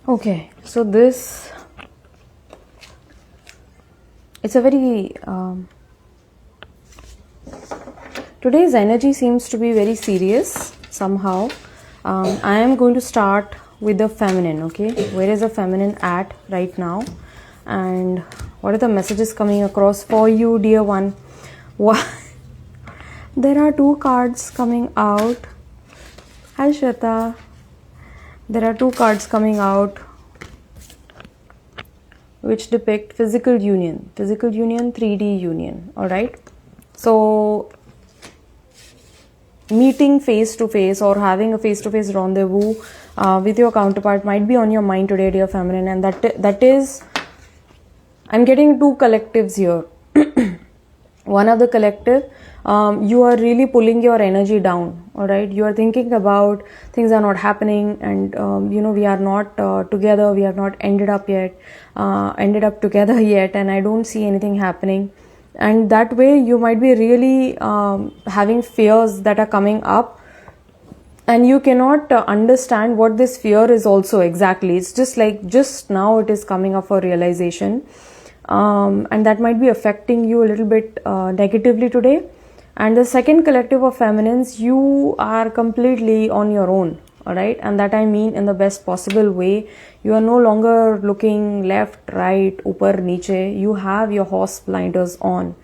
Okay, so this, it's a very, today's energy seems to be very serious somehow. I am going to start with the feminine, okay? Where is the feminine at right now? And what are the messages coming across for you, dear one? There are two cards coming out. Hi, Shweta. There are two cards coming out which depict physical union, 3D union, all right? So meeting face to face or having a face to face rendezvous with your counterpart might be on your mind today, dear feminine, and that is, I'm getting two collectives here. One of the collective, you are really pulling your energy down, all right? You are thinking about things are not happening, and we are not together, we have not ended up together yet, and I don't see anything happening. And that way you might be really having fears that are coming up, and you cannot understand what this fear is also exactly. It's just like just now it is coming up for realization. And that might be affecting you a little bit negatively today. And the second collective of feminines, you are completely on your own, all right? And that I mean in the best possible way. You are no longer looking left, right, upar, niche. You have your horse blinders on.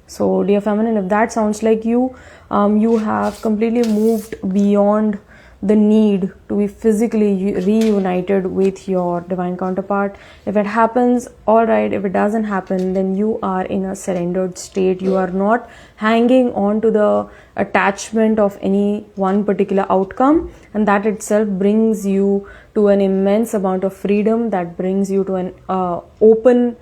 So dear feminine, if that sounds like you, you have completely moved beyond the need to be physically reunited with your divine counterpart. If it happens, all right. If it doesn't happen, then you are in a surrendered state. You are not hanging on to the attachment of any one particular outcome, and that itself brings you to an immense amount of freedom, that brings you to an open,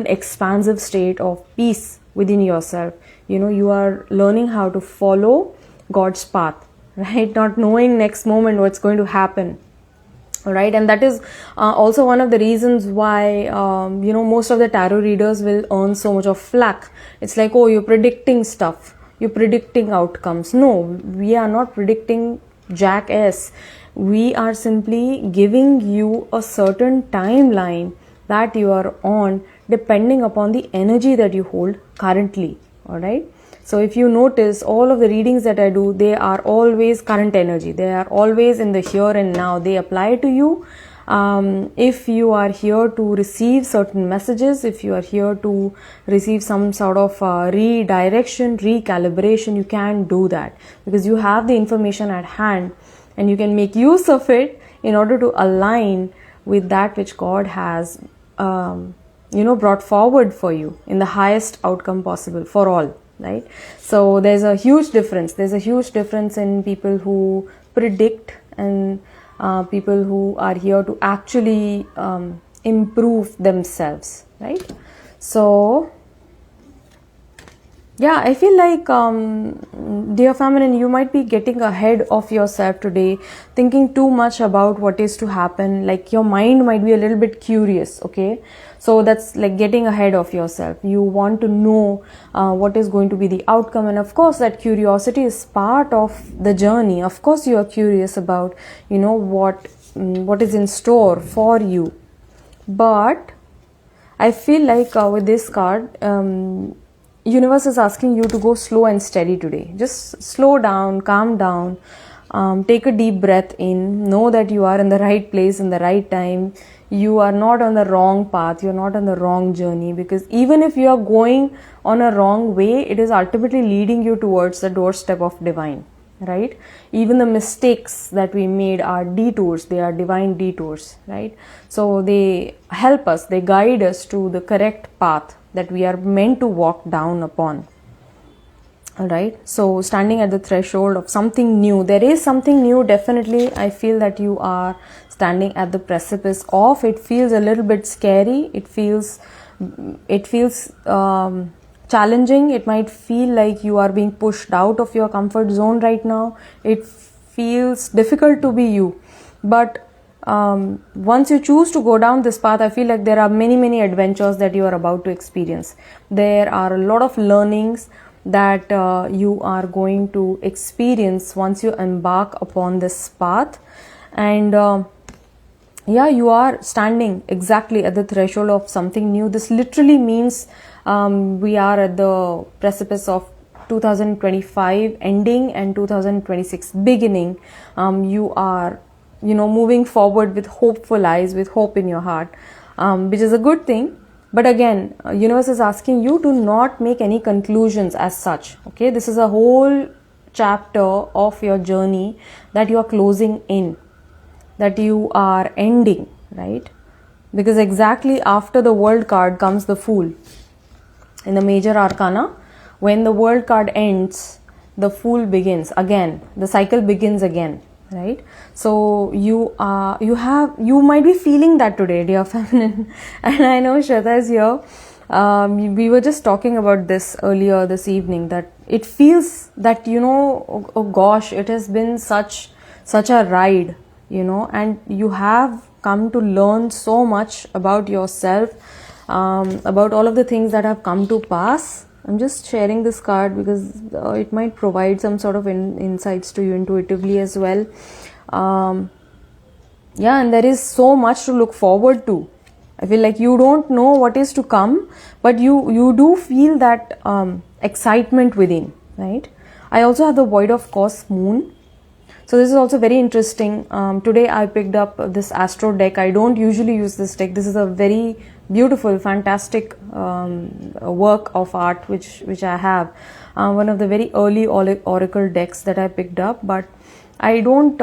expansive state of peace within yourself. You are learning how to follow God's path, right? Not knowing next moment what's going to happen, all right? And that is also one of the reasons why most of the tarot readers will earn so much of flack. It's like, oh, you're predicting stuff, you're predicting outcomes. No, we are not predicting jackass. We are simply giving you a certain timeline that you are on, depending upon the energy that you hold currently, all right? So if you notice, all of the readings that I do, they are always current energy. They are always in the here and now. They apply to you. If you are here to receive certain messages, if you are here to receive some sort of redirection, recalibration, you can do that because you have the information at hand and you can make use of it in order to align with that which God has brought forward for you in the highest outcome possible for all, right? So there's a huge difference. There's a huge difference in people who predict and people who are here to actually improve themselves, right? So yeah, I feel like, dear feminine, you might be getting ahead of yourself today, thinking too much about what is to happen. Like your mind might be a little bit curious, okay? So that's like getting ahead of yourself. You want to know what is going to be the outcome. And of course, that curiosity is part of the journey. Of course, you are curious about, what is in store for you. But I feel like with this card, universe is asking you to go slow and steady today. Just slow down, calm down, take a deep breath in, know that you are in the right place in the right time. You are not on the wrong path, you're not on the wrong journey, because even if you are going on a wrong way, it is ultimately leading you towards the doorstep of divine, right? Even the mistakes that we made are detours, they are divine detours, right? So they help us, they guide us to the correct path that we are meant to walk down upon. All right, so standing at the threshold of something new, there is something new, definitely. I feel that you are standing at the precipice of, it feels a little bit scary, it feels challenging, it might feel like you are being pushed out of your comfort zone right now, it feels difficult to be you. But once you choose to go down this path, I feel like there are many adventures that you are about to experience. There are a lot of learnings that you are going to experience once you embark upon this path. And yeah, you are standing exactly at the threshold of something new. This literally means we are at the precipice of 2025 ending and 2026 beginning. You are, moving forward with hopeful eyes, with hope in your heart, which is a good thing. But again, universe is asking you to not make any conclusions as such. Okay, this is a whole chapter of your journey that you are closing in, that you are ending, right? Because exactly after the world card comes the Fool in the major arcana. When the world card ends, the Fool begins again, the cycle begins again, right? So you might be feeling that today, dear feminine. And I know Shweta is here. We were just talking about this earlier this evening, that it feels that, oh gosh, it has been such a ride, and you have come to learn so much about yourself, about all of the things that have come to pass. I'm just sharing this card because it might provide some sort of insights to you intuitively as well. Yeah, and there is so much to look forward to. I feel like you don't know what is to come, but you do feel that excitement within, right? I also have the Void of Course Moon. So this is also very interesting. Today I picked up this Astro deck. I don't usually use this deck. This is a very beautiful, fantastic work of art which I have. One of the very early oracle decks that I picked up, but I don't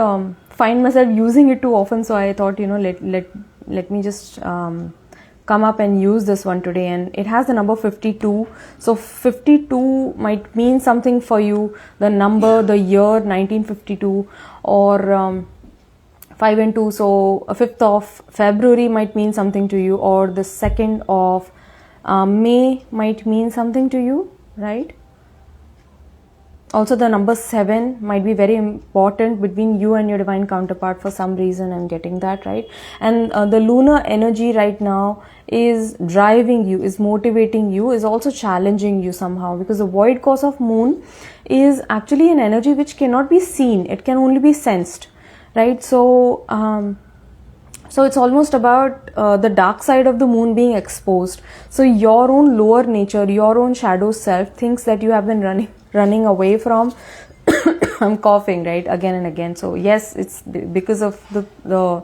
find myself using it too often. So I thought, let me just come up and use this one today. And it has the number 52. So 52 might mean something for you. The number, the year 1952, or 5 and 2. So 5th of February might mean something to you, or the 2nd of May might mean something to you, right? Also, the number 7 might be very important between you and your divine counterpart. For some reason, I'm getting that, right? And the lunar energy right now is driving you, is motivating you, is also challenging you somehow, because the void course of moon is actually an energy which cannot be seen. It can only be sensed, right? So it's almost about the dark side of the moon being exposed. So your own lower nature, your own shadow self thinks that you have been running away from. I'm coughing, right, again and again. So yes, it's because of the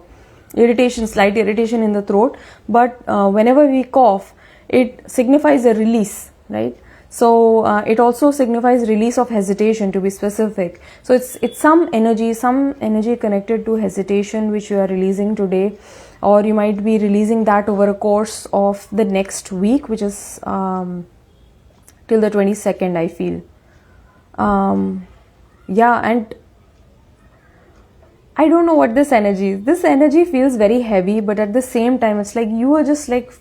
irritation, slight irritation in the throat. But whenever we cough, it signifies a release, right? So it also signifies release of hesitation, to be specific. So it's some energy connected to hesitation which you are releasing today, or you might be releasing that over a course of the next week, which is till the 22nd, I feel. Yeah, and I don't know what this energy is. This energy feels very heavy, but at the same time, it's like you are just like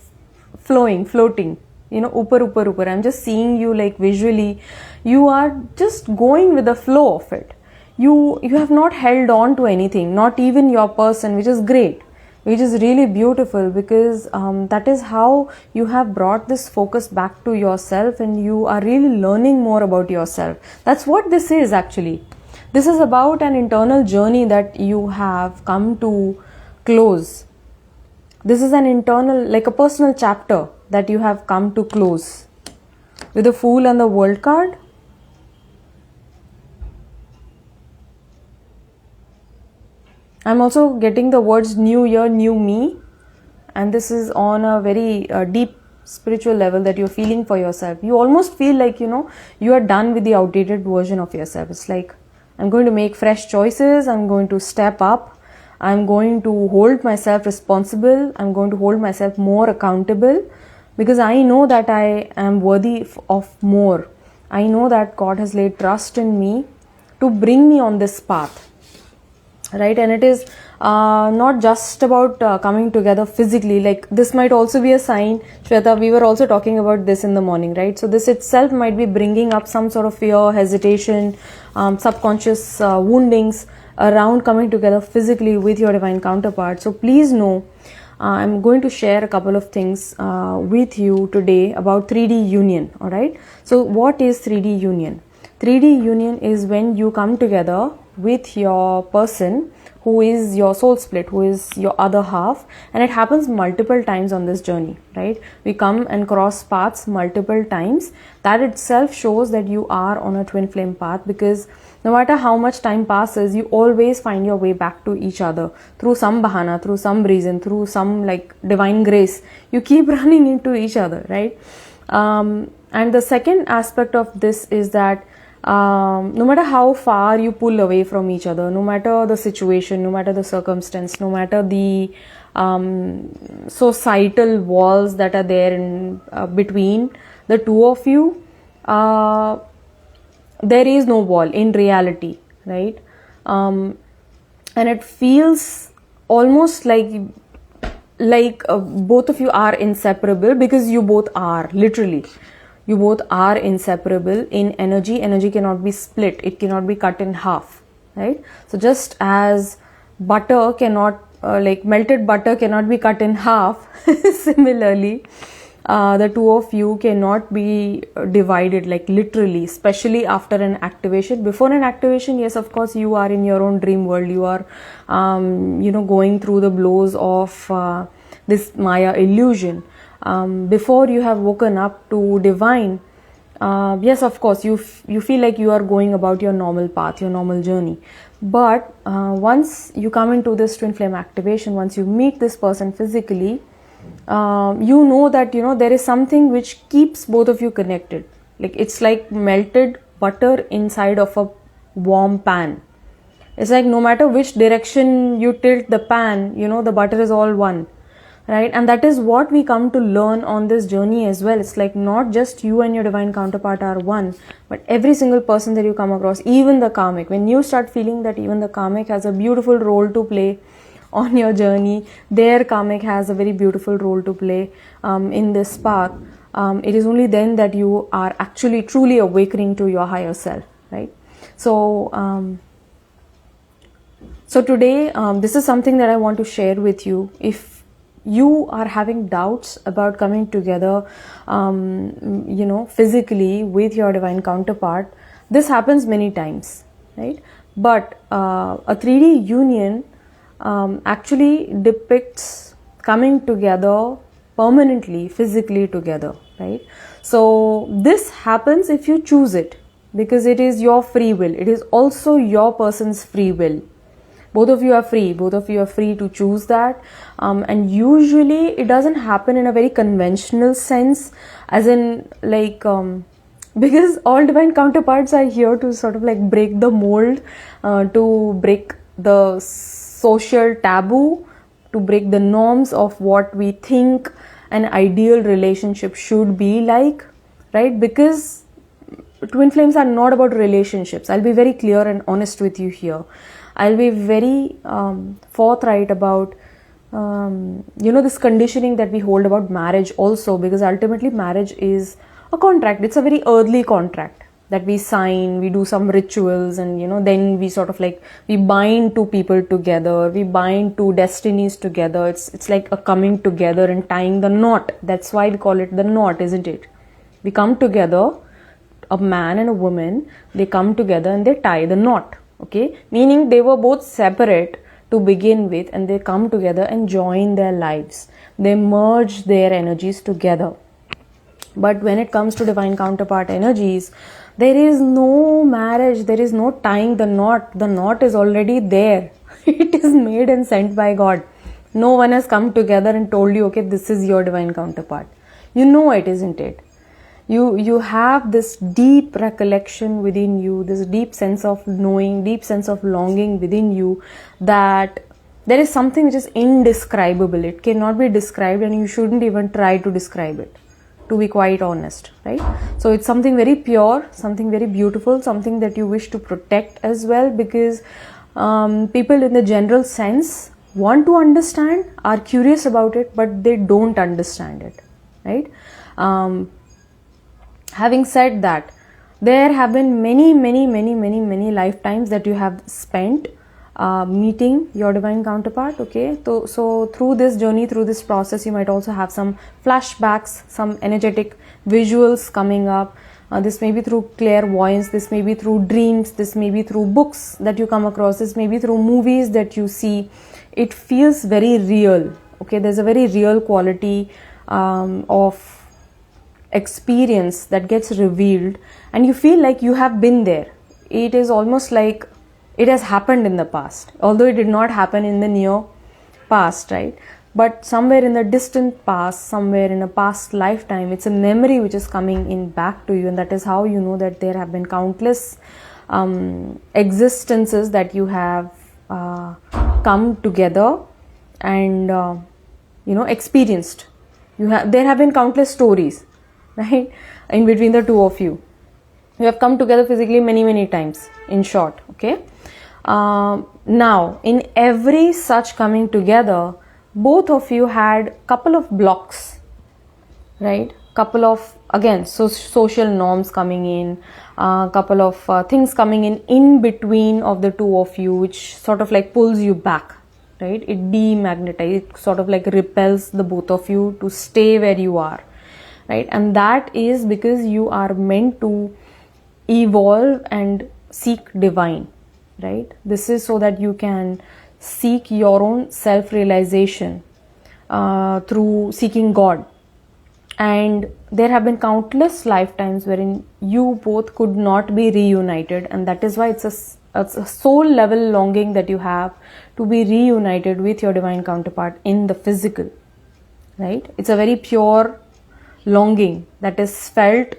floating. Upar. I'm just seeing you like visually. You are just going with the flow of it. You have not held on to anything, not even your person, which is great, which is really beautiful, because that is how you have brought this focus back to yourself, and you are really learning more about yourself. That's what this is actually. This is about an internal journey that you have come to close. This is an internal, like a personal chapter that you have come to close. With the Fool and the World card, I'm also getting the words new year, new me. And this is on a very deep spiritual level that you're feeling for yourself. You almost feel like, you are done with the outdated version of yourself. It's like, I'm going to make fresh choices. I'm going to step up. I'm going to hold myself responsible. I'm going to hold myself more accountable, because I know that I am worthy of more. I know that God has laid trust in me to bring me on this path, right? And it is not just about coming together physically. Like, this might also be a sign, Shweta, we were also talking about this in the morning, right? So this itself might be bringing up some sort of fear, hesitation, subconscious woundings around coming together physically with your divine counterpart. So please know, I'm going to share a couple of things with you today about 3D union, alright? So what is 3D union? 3D union is when you come together with your person who is your soul split, who is your other half, and it happens multiple times on this journey, right? We come and cross paths multiple times. That itself shows that you are on a twin flame path, because no matter how much time passes, you always find your way back to each other through some bahana, through some reason, through some like divine grace. You keep running into each other, right? And the second aspect of this is that no matter how far you pull away from each other, no matter the situation, no matter the circumstance, no matter the societal walls that are there in between the two of you, there is no wall in reality, right? And it feels almost like both of you are inseparable, because you both are, literally you both are inseparable in energy. Energy cannot be split, it cannot be cut in half, right? So just as butter cannot like melted butter cannot be cut in half, similarly the two of you cannot be divided, like literally, especially after an activation. Before an activation, yes, of course, you are in your own dream world, you are going through the blows of this Maya illusion. Before you have woken up to divine, yes, of course, you feel like you are going about your normal path, your normal journey. But once you come into this twin flame activation, once you meet this person physically, you know that there is something which keeps both of you connected. Like it's like melted butter inside of a warm pan. It's like no matter which direction you tilt the pan, the butter is all one, right? And that is what we come to learn on this journey as well. It's like not just you and your divine counterpart are one, but every single person that you come across, even the karmic. When you start feeling that even the karmic has a beautiful role to play on your journey, their karmic has a very beautiful role to play in this path, it is only then that you are actually truly awakening to your higher self, right? So today, this is something that I want to share with you. If you are having doubts about coming together, physically with your divine counterpart, this happens many times, right? But a 3D union actually depicts coming together permanently, physically together, right? So this happens if you choose it, because it is your free will. It is also your person's free will. Both of you are free. Both of you are free to choose that. And usually it doesn't happen in a very conventional sense, as in like, because all divine counterparts are here to sort of like break the mold, to break the social taboo, to break the norms of what we think an ideal relationship should be like, right? Because twin flames are not about relationships. I'll be very clear and honest with you here. I'll be very forthright about this conditioning that we hold about marriage also, because ultimately marriage is a contract. It's a very earthly contract that we sign, we do some rituals, and then we sort of like, we bind two people together, we bind two destinies together. It's like a coming together and tying the knot. That's why we call it the knot, isn't it? We come together, a man and a woman, they come together and they tie the knot. Okay, meaning they were both separate to begin with, and they come together and join their lives. They merge their energies together. But when it comes to divine counterpart energies, there is no marriage, there is no tying the knot. The knot is already there. It is made and sent by God. No one has come together and told you, okay, this is your divine counterpart. You know it, isn't it? You have this deep recollection within you, this deep sense of knowing, deep sense of longing within you, that there is something which is indescribable. It cannot be described, and you shouldn't even try to describe it, to be quite honest, right? So it's something very pure, something very beautiful, something that you wish to protect as well, because people in the general sense want to understand, are curious about it, but they don't understand it, right? Having said that, there have been many lifetimes that you have spent meeting your divine counterpart, okay? So through this journey, through this process, you might also have some flashbacks, some energetic visuals coming up, This may be through clairvoyance, this may be through dreams, this may be through books that you come across, this may be through movies that you see. It feels very real. Okay, there's a very real quality of experience that gets revealed, and you feel like you have been there. It is almost like it has happened in the past, although it did not happen in the near past, right? But somewhere in the distant past, somewhere in a past lifetime, it's a memory which is coming in back to you, and that is how you know that there have been countless existences that you have come together and experienced. There have been countless stories, right, in between the two of you. You have come together physically many times, in short. Okay. Now, in every such coming together, both of you had couple of blocks, right? Couple of, again, social norms coming in, couple of things coming in between of the two of you, which sort of like pulls you back, right? It demagnetizes, it sort of like repels the both of you to stay where you are, right? And that is because you are meant to evolve and seek divine, right? This is so that you can seek your own self-realization through seeking God. And there have been countless lifetimes wherein you both could not be reunited, and that is why it's a soul level longing that you have to be reunited with your divine counterpart in the physical, right? It's a very pure longing that is felt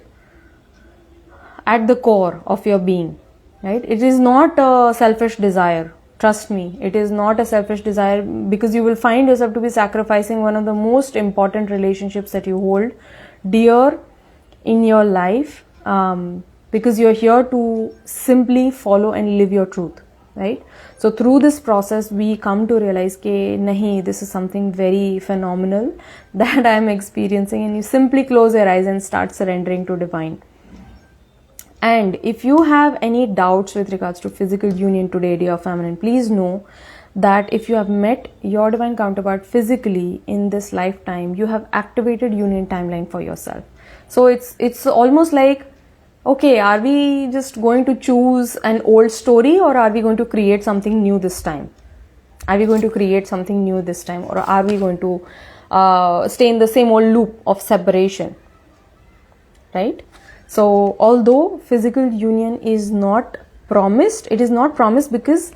at the core of your being, right? It is not a selfish desire. Trust me, it is not a selfish desire, because you will find yourself to be sacrificing one of the most important relationships that you hold dear in your life, because you're here to simply follow and live your truth, right? So through this process, we come to realize that nahi, this is something very phenomenal that I am experiencing, and you simply close your eyes and start surrendering to divine. And if you have any doubts with regards to physical union today, dear feminine, please know that if you have met your divine counterpart physically in this lifetime, you have activated union timeline for yourself. So it's almost like, okay, are we just going to choose an old story, or are we going to create something new this time? Are we going to create something new this time, or are we going to stay in the same old loop of separation, right? So although physical union is not promised, it is not promised because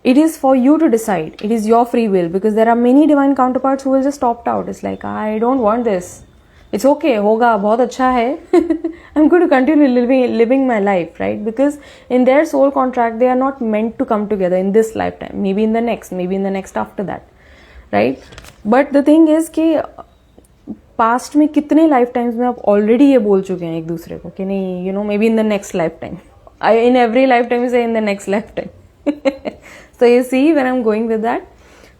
it is for you to decide. It is your free will, because there are many divine counterparts who will just opt out. It's like, I don't want this. It's okay, hoga, bahut acha hai. I'm going to continue living my life, right? Because in their soul contract, they are not meant to come together in this lifetime. Maybe in the next after that, right? But the thing is कि past में कितने life times में आप already ये बोल चुके हैं एक दूसरे को कि नहीं, you know, maybe in the next lifetime, in every lifetime से in the next lifetime. So you see when I am going with that.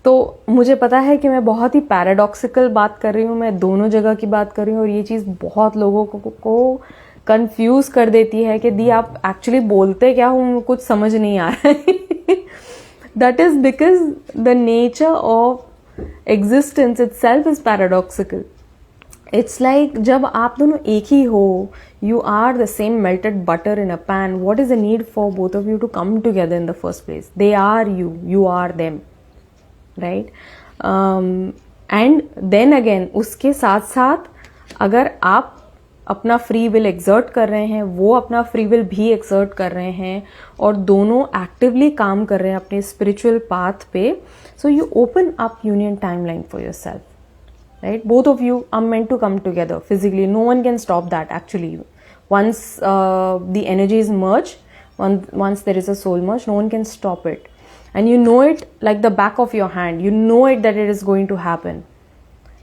तो मुझे पता है कि मैं बहुत ही पैराडॉक्सिकल बात कर रही हूँ, मैं दोनों जगह की बात कर रही हूँ, और ये चीज़ बहुत लोगों को कंफ्यूज कर देती है कि दी आप एक्चुअली बोलते क्या हो, कुछ समझ नहीं आ रहा है. That is because the nature of existence itself is paradoxical. It's like जब आप दोनों एक ही हो, you are the same melted butter in a pan. What is the need for both of you to come together in the first place? They are you, you are them, right? And then again, उसके साथ साथ अगर आप अपना free will exert कर रहे हैं, वो अपना फ्री विल भी एक्सर्ट कर रहे हैं, और दोनों एक्टिवली काम कर रहे हैं अपने स्पिरिचुअल पाथ पे, so you open up union timeline for yourself. Right, both of you are meant to come together physically. No one can stop that actually. Once the energies merge, once there is a soul merge, no one can stop it, and you know it like the back of your hand. You know it that it is going to happen.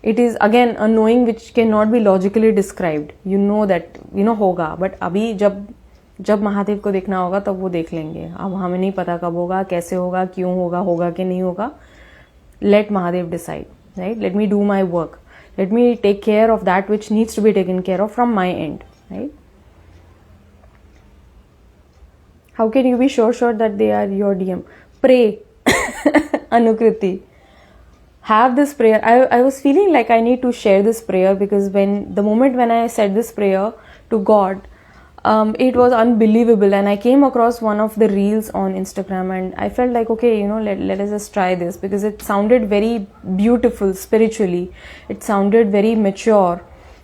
It is again a knowing which cannot be logically described. You know that, you know, होगा, but अभी जब महादेव को देखना होगा तब वो देख लेंगे. अब हमें नहीं पता कब होगा, कैसे होगा, क्यों होगा कि नहीं होगा. Let Mahadev decide. Right? Let me do my work. Let me take care of that which needs to be taken care of from my end. Right? How can you be sure that they are your DM? Pray. Anukriti. Have this prayer. I was feeling like I need to share this prayer, because the moment when I said this prayer to God, it was unbelievable, and I came across one of the reels on Instagram, and I felt like, okay, let us just try this, because it sounded very beautiful spiritually. It sounded very mature,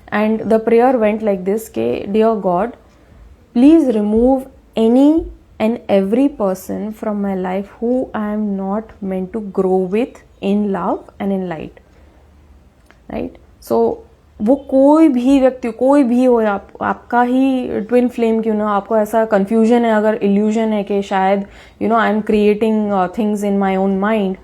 and the prayer went like this: Dear God, please remove any and every person from my life who I am not meant to grow with in love and in light. Right? So वो कोई भी व्यक्ति, कोई भी हो, आपका ही twin flame क्यों ना, आपको ऐसा कंफ्यूजन है, अगर इल्यूजन है कि शायद I am creating things in my own mind,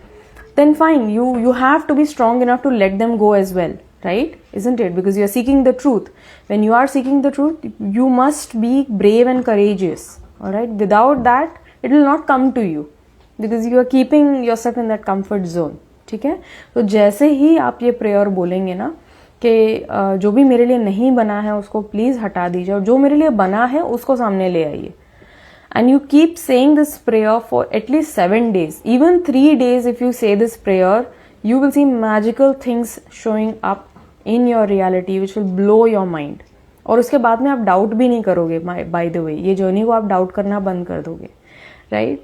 then fine, you have to be strong enough to let them go as well, right? Isn't it? Because you are seeking the truth. When you are seeking the truth, you must be brave and courageous, all right? Without that, it will not come to you, because you are keeping yourself in that comfort zone. ठीक है? तो जैसे ही आप ये prayer बोलेंगे ना कि जो भी मेरे लिए नहीं बना है उसको प्लीज हटा दीजिए, और जो मेरे लिए बना है उसको सामने ले आइए. And you keep saying this prayer for at least 7 days, even 3 days. If you say this prayer, you will see magical things showing up in your reality, which will blow your mind. और उसके बाद में आप doubt भी नहीं करोगे. By the way, ये journey को आप डाउट करना बंद कर दोगे, right?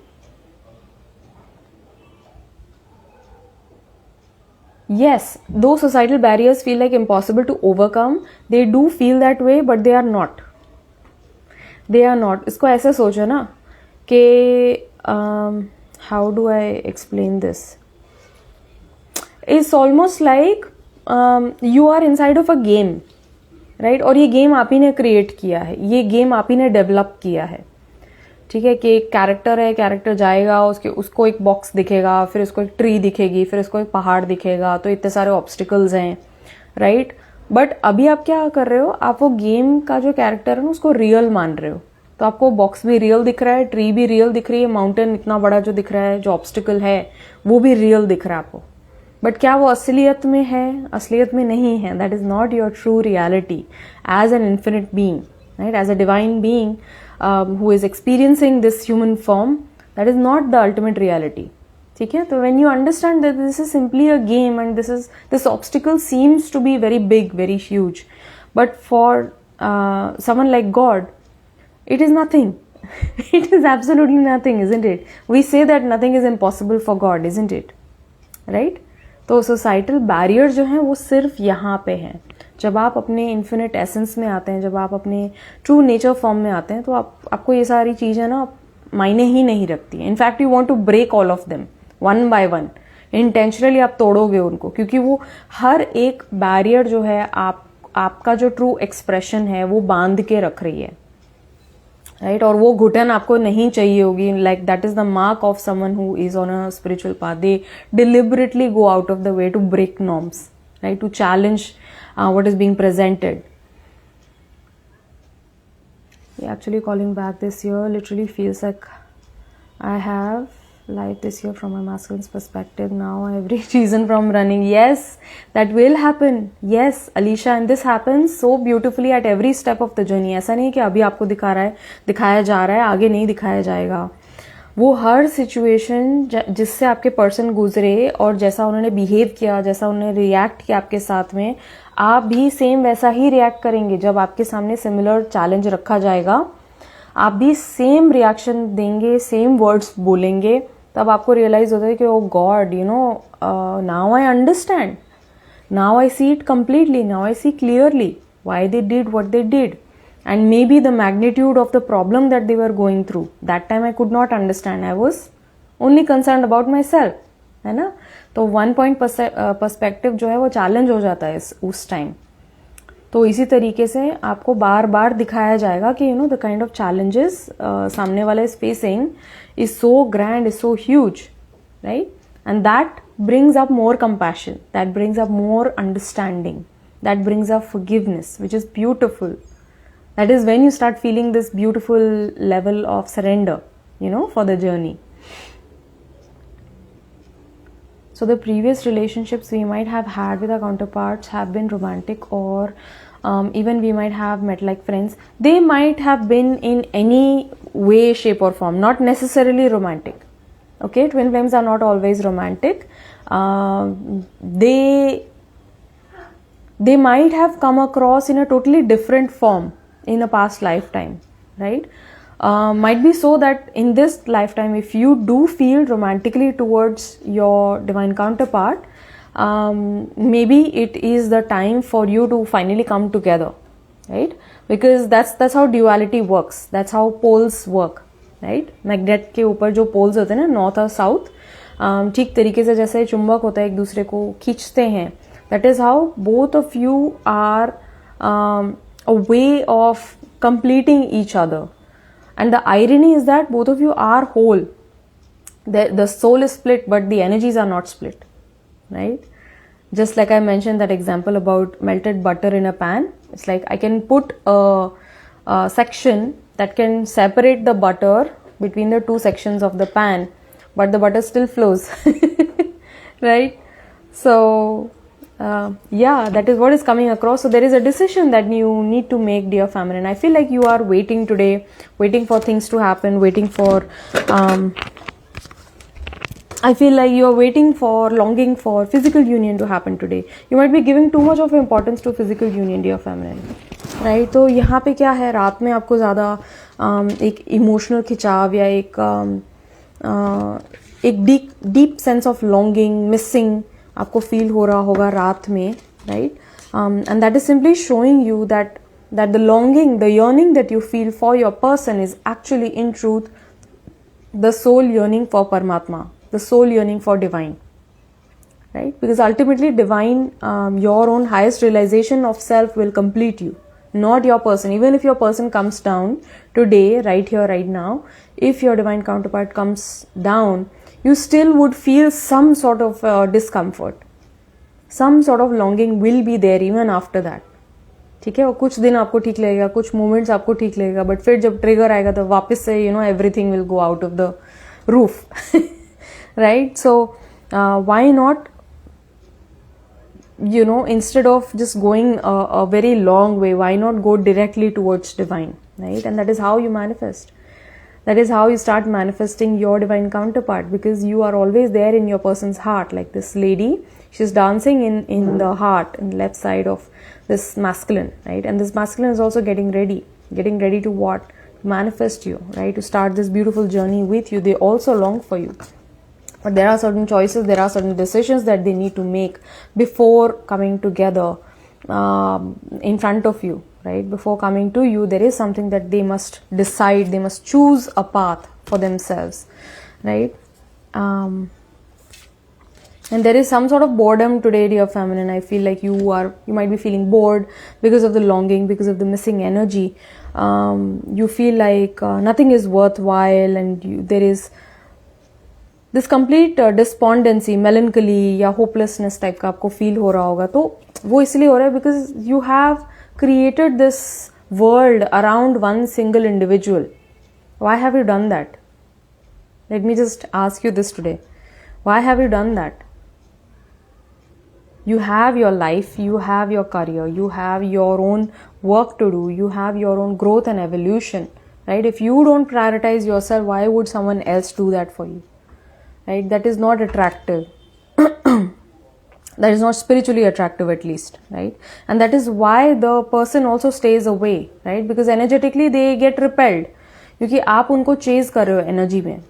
Yes, though societal barriers feel like impossible to overcome, they do feel that way, but they are not. They are not. इसको ऐसे सोचो ना कि how do I explain this? It's almost like you are inside of a game, right? और ये game आप ही ने create किया है, ये गेम आप ही ने डेवलप किया है. ठीक है, कि एक कैरेक्टर है, कैरेक्टर जाएगा, उसको एक बॉक्स दिखेगा, फिर उसको एक ट्री दिखेगी, फिर उसको एक पहाड़ दिखेगा, तो इतने सारे ऑब्स्टिकल्स हैं, राइट? बट अभी आप क्या कर रहे हो, आप वो गेम का जो कैरेक्टर है ना उसको रियल मान रहे हो. तो आपको बॉक्स भी रियल दिख रहा है, ट्री भी रियल दिख रही है, माउंटेन इतना बड़ा जो दिख रहा है, जो ऑब्स्टिकल है वो भी रियल दिख रहा है आपको. बट क्या वो असलियत में है? असलियत में नहीं है. That is not your true reality as an infinite being, right? As a divine being who is experiencing this human form, that is not the ultimate reality. ठीक है? तो when you understand that this is simply a game, and this obstacle seems to be very big, very huge, but for someone like God, it is nothing. It is absolutely nothing, isn't it? We say that nothing is impossible for God, isn't it? Right? तो societal barriers जो हैं वो सिर्फ यहाँ पे हैं. जब आप अपने इन्फिनिट एसेंस में आते हैं, जब आप अपने ट्रू नेचर फॉर्म में आते हैं, तो आपको ये सारी चीजें ना मायने ही नहीं रखती हैं. In fact you want to break all of them one by one. Intentionally आप तोड़ोगे उनको, क्योंकि वो हर एक बैरियर जो है आपका जो ट्रू एक्सप्रेशन है वो बांध के रख रही है, राइट? और वो घुटन आपको नहीं चाहिए होगी. Like that is the mark of someone who is on a spiritual path. They deliberately go out of the way to break norms, right? To challenge what is being presented. Yeah, actually calling back this year literally feels like I have life this year from a masculine's perspective. Now I have reached reason from running. Yes, that will happen. Yes, Alisha, and this happens so beautifully at every step of the journey. ऐसा नहीं कि अभी आपको दिखाया जा रहा है, आगे नहीं दिखाया जाएगा. वो हर सिचुएशन जिससे आपके पर्सन गुजरे और जैसा उन्होंने बिहेव किया, जैसा उन्होंने रिएक्ट किया आपके साथ में, आप भी सेम वैसा ही रिएक्ट करेंगे. जब आपके सामने सिमिलर चैलेंज रखा जाएगा, आप भी सेम रिएक्शन देंगे, सेम वर्ड्स बोलेंगे. तब आपको रियलाइज होता है कि oh God, now I understand, now I see it completely, now I see clearly why they did what they did. And maybe the magnitude of the problem that they were going through, that time I could not understand. I was only concerned about myself, है ना? तो 1 point perspective जो है वो challenge हो जाता है उस टाइम. तो इसी तरीके से आपको बार बार दिखाया जाएगा कि the kind of challenges सामने वाला is facing is so grand, is so huge, right? And that brings up more compassion, that brings up more understanding, that brings up forgiveness, which is beautiful. That is when you start feeling this beautiful level of surrender, for the journey. So the previous relationships we might have had with our counterparts have been romantic, or even we might have met like friends. They might have been in any way, shape or form, not necessarily romantic. Okay, twin flames are not always romantic. They might have come across in a totally different form in a past lifetime, right? Might be so that in this lifetime, if you do feel romantically towards your divine counterpart, maybe it is the time for you to finally come together, right? Because that's how duality works, that's how poles work, right? Magnet के ऊपर जो poles होते हैं ना, north और south, ठीक तरीके से जैसे चुंबक होता है एक दूसरे को खींचते हैं, that is how both of you are a way of completing each other. And the irony is that both of you are whole. The soul is split, but the energies are not split, right? Just like I mentioned that example about melted butter in a pan. It's like I can put a section that can separate the butter between the two sections of the pan, but the butter still flows, right? So yeah, that is what is coming across. So there is a decision that you need to make, dear feminine. I feel like you are waiting today, waiting for things to happen, waiting for I feel like you are waiting for, longing for physical union to happen today. You might be giving too much of importance to physical union, dear feminine, right? तो यहाँ पे क्या है, रात में आपको ज़्यादा एक इमोशनल खिंचाव या एक deep sense of longing, missing आपको फील हो रहा होगा रात में, right? And that is simply showing you that the longing, the yearning that you feel for your person is actually in truth the soul yearning for Paramatma, the soul yearning for divine, right? Because ultimately divine, your own highest realization of self will complete you, not your person. Even if your person comes down today, right here, right now, if your divine counterpart comes down, you still would feel some sort of discomfort, some sort of longing will be there even after that. ठीक है, और कुछ दिन आपको ठीक लगेगा, कुछ moments आपको ठीक लगेगा, बट फिर जब ट्रिगर आएगा तो वापस से everything will go out of the roof, right? So why not, instead of just going a very long way, why not go directly towards divine, right? And that is how you manifest. That is how you start manifesting your divine counterpart, because you are always there in your person's heart. Like this lady, she's dancing in the heart, in the left side of this masculine, right? And this masculine is also getting ready to what? Manifest you, right? To start this beautiful journey with you. They also long for you. But there are certain choices, there are certain decisions that they need to make before coming together in front of you, right? Before coming to you, there is something that they must decide, they must choose a path for themselves, right? And there is some sort of boredom today, dear feminine. I feel like you might be feeling bored because of the longing, because of the missing energy. You feel like nothing is worthwhile, and there is this complete despondency, melancholy या hopelessness type का आपको feel हो रहा होगा. तो वो इसलिए हो रहा है because you have created this world around one single individual. Why have you done that? Let me just ask you this today. Why have you done that? You have your life, you have your career, you have your own work to do, you have your own growth and evolution, right? If you don't prioritize yourself, why would someone else do that for you? Right? That is not attractive. That is not spiritually attractive, at least, right? And that is why the person also stays away, right? Because energetically they get repelled, क्योंकि आप उनको chase कर रहे हो energy में,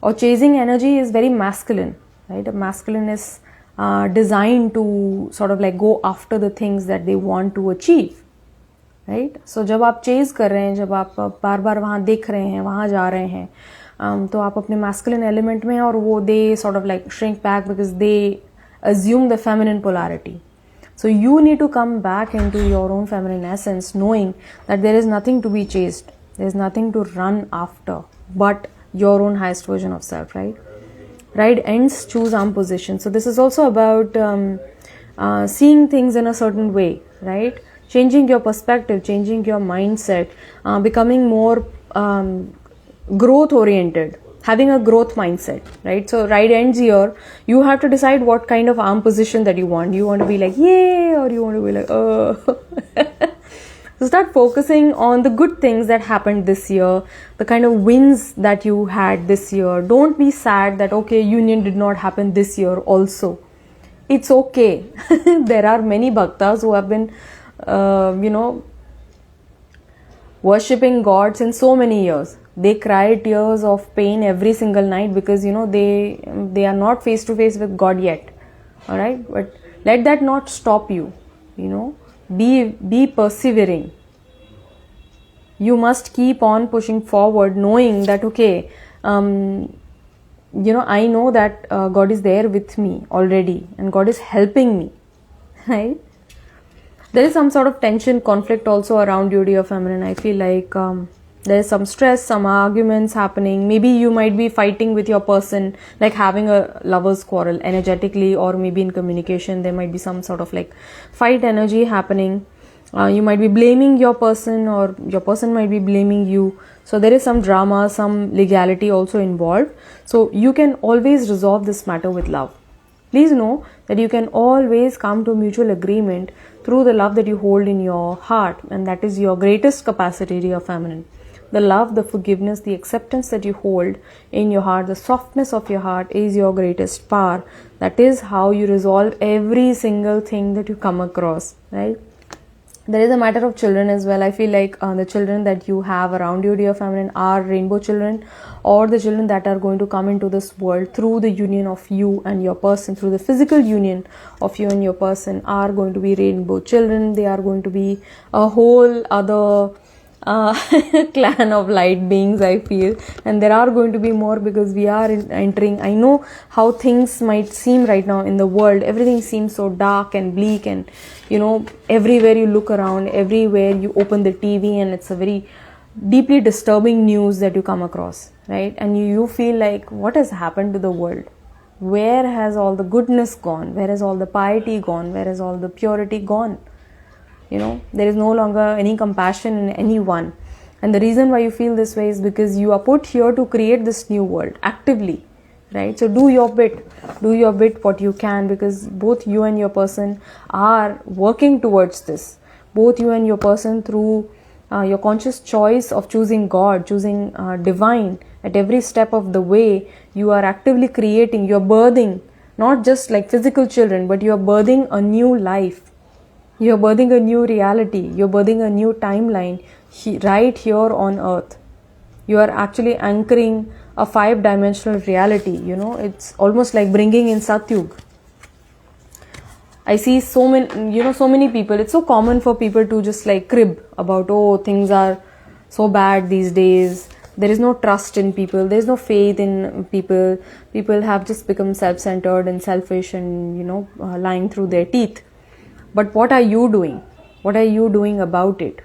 और chasing energy is very masculine, right? A masculine is designed to sort of like go after the things that they want to achieve, right? So जब आप chase कर रहे हैं, जब आप बार बार वहाँ देख रहे हैं, वहाँ जा रहे हैं, तो आप अपने masculine element में, और वो they sort of like shrink back because they assume the feminine polarity. So you need to come back into your own feminine essence, knowing that there is nothing to be chased, there is nothing to run after but your own highest version of self, right? Right ends, choose arm position. So this is also about seeing things in a certain way, right? Changing your perspective, changing your mindset, becoming more growth oriented, having a growth mindset, right? So right ends here, you have to decide what kind of arm position that you want. You want to be like yay, or you want to be like So start focusing on the good things that happened this year, the kind of wins that you had this year. Don't be sad that okay, union did not happen this year also. It's okay. There are many bhaktas who have been worshipping God since so many years. They cry tears of pain every single night because they are not face to face with God yet. All right, but let that not stop you. Be persevering. You must keep on pushing forward, knowing that okay, I know that God is there with me already, and God is helping me. Right? There is some sort of tension, conflict also around you, dear feminine. I feel like there is some stress, some arguments happening. Maybe you might be fighting with your person, like having a lover's quarrel energetically, or maybe in communication there might be some sort of like fight energy happening. You might be blaming your person, or your person might be blaming you. So there is some drama, some legality also involved. So you can always resolve this matter with love. Please know that you can always come to mutual agreement through the love that you hold in your heart, and that is your greatest capacity, dear feminine. The love, the forgiveness, the acceptance that you hold in your heart, the softness of your heart is your greatest power. That is how you resolve every single thing that you come across, right? There is a matter of children as well. I feel like the children that you have around you, dear feminine, are rainbow children, or the children that are going to come into this world through the union of you and your person, through the physical union of you and your person, are going to be rainbow children. They are going to be a whole other clan of light beings, I feel, and there are going to be more, because we are entering. I know how things might seem right now in the world. Everything seems so dark and bleak, and everywhere you look around, everywhere you open the TV, and it's a very deeply disturbing news that you come across, right? And you feel like, what has happened to the world? Where has all the goodness gone? Where has all the piety gone? Where has all the purity gone? There is no longer any compassion in anyone. And the reason why you feel this way is because you are put here to create this new world actively, right? So do your bit what you can, because both you and your person are working towards this. Both you and your person, through your conscious choice of choosing God, choosing divine at every step of the way, you are actively creating, you're birthing, not just like physical children, but you're birthing a new life. You're birthing a new reality. You're birthing a new timeline right here on earth. You are actually anchoring a 5-dimensional reality. It's almost like bringing in Satyug. I see so many people. It's so common for people to just like crib about, oh, things are so bad these days. There is no trust in people. There is no faith in people. People have just become self-centered and selfish, and lying through their teeth. But what are you doing? What are you doing about it?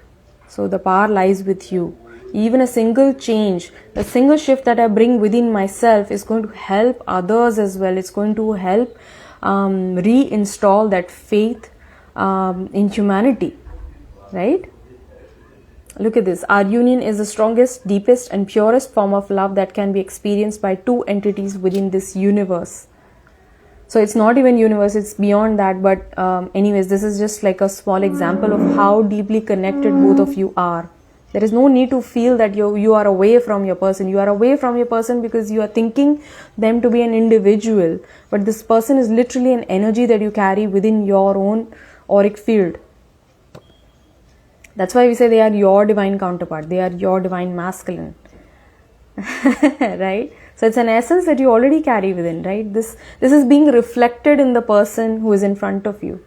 So the power lies with you. Even a single change, a single shift that I bring within myself is going to help others as well. It's going to help reinstall that faith in humanity, right? Look at this. Our union is the strongest, deepest, and purest form of love that can be experienced by two entities within this universe. So it's not even universe, it's beyond that. But anyways, this is just like a small example of how deeply connected both of you are. There is no need to feel that you are away from your person. You are away from your person because you are thinking them to be an individual. But this person is literally an energy that you carry within your own auric field. That's why we say they are your divine counterpart. They are your divine masculine. Right? So it's an essence that you already carry within, right? This is being reflected in the person who is in front of you.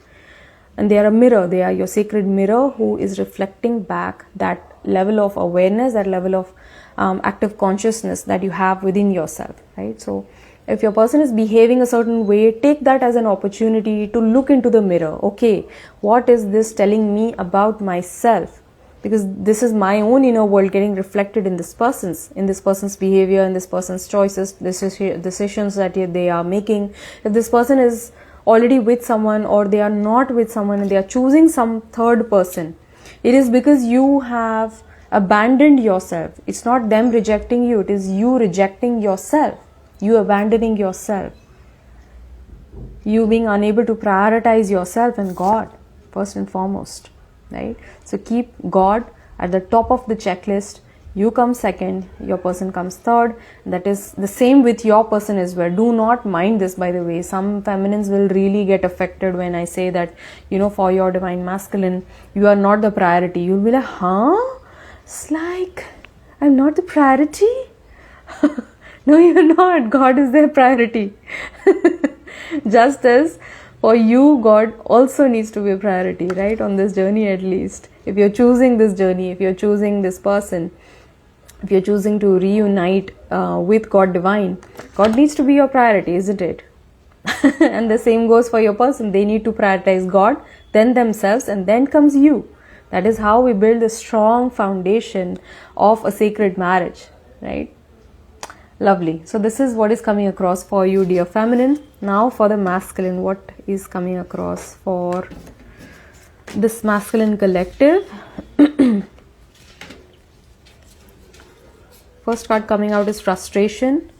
And they are a mirror. They are your sacred mirror who is reflecting back that level of awareness, that level of active consciousness that you have within yourself, right? So if your person is behaving a certain way, take that as an opportunity to look into the mirror. Okay, what is this telling me about myself? Because this is my own inner world getting reflected in this person's behavior, in this person's choices, decisions that they are making. If this person is already with someone, or they are not with someone and they are choosing some third person, it is because you have abandoned yourself. It's not them rejecting you, it is you rejecting yourself, you abandoning yourself, you being unable to prioritize yourself and God first and foremost, right? So keep God at the top of the checklist. You come second, your person comes third. That is the same with your person as well. Do not mind this, by the way. Some feminines will really get affected when I say that, for your divine masculine, you are not the priority. You'll be like, huh? It's like, I'm not the priority. No, you're not. God is their priority. Just as for you, God also needs to be a priority, right? On this journey, at least. If you're choosing this journey, if you're choosing this person, if you're choosing to reunite with God Divine, God needs to be your priority, isn't it? And the same goes for your person. They need to prioritize God, then themselves, and then comes you. That is how we build a strong foundation of a sacred marriage, right? Lovely. So this is what is coming across for you, dear feminine. Now for the masculine, what is coming across for this masculine collective? First card coming out is frustration,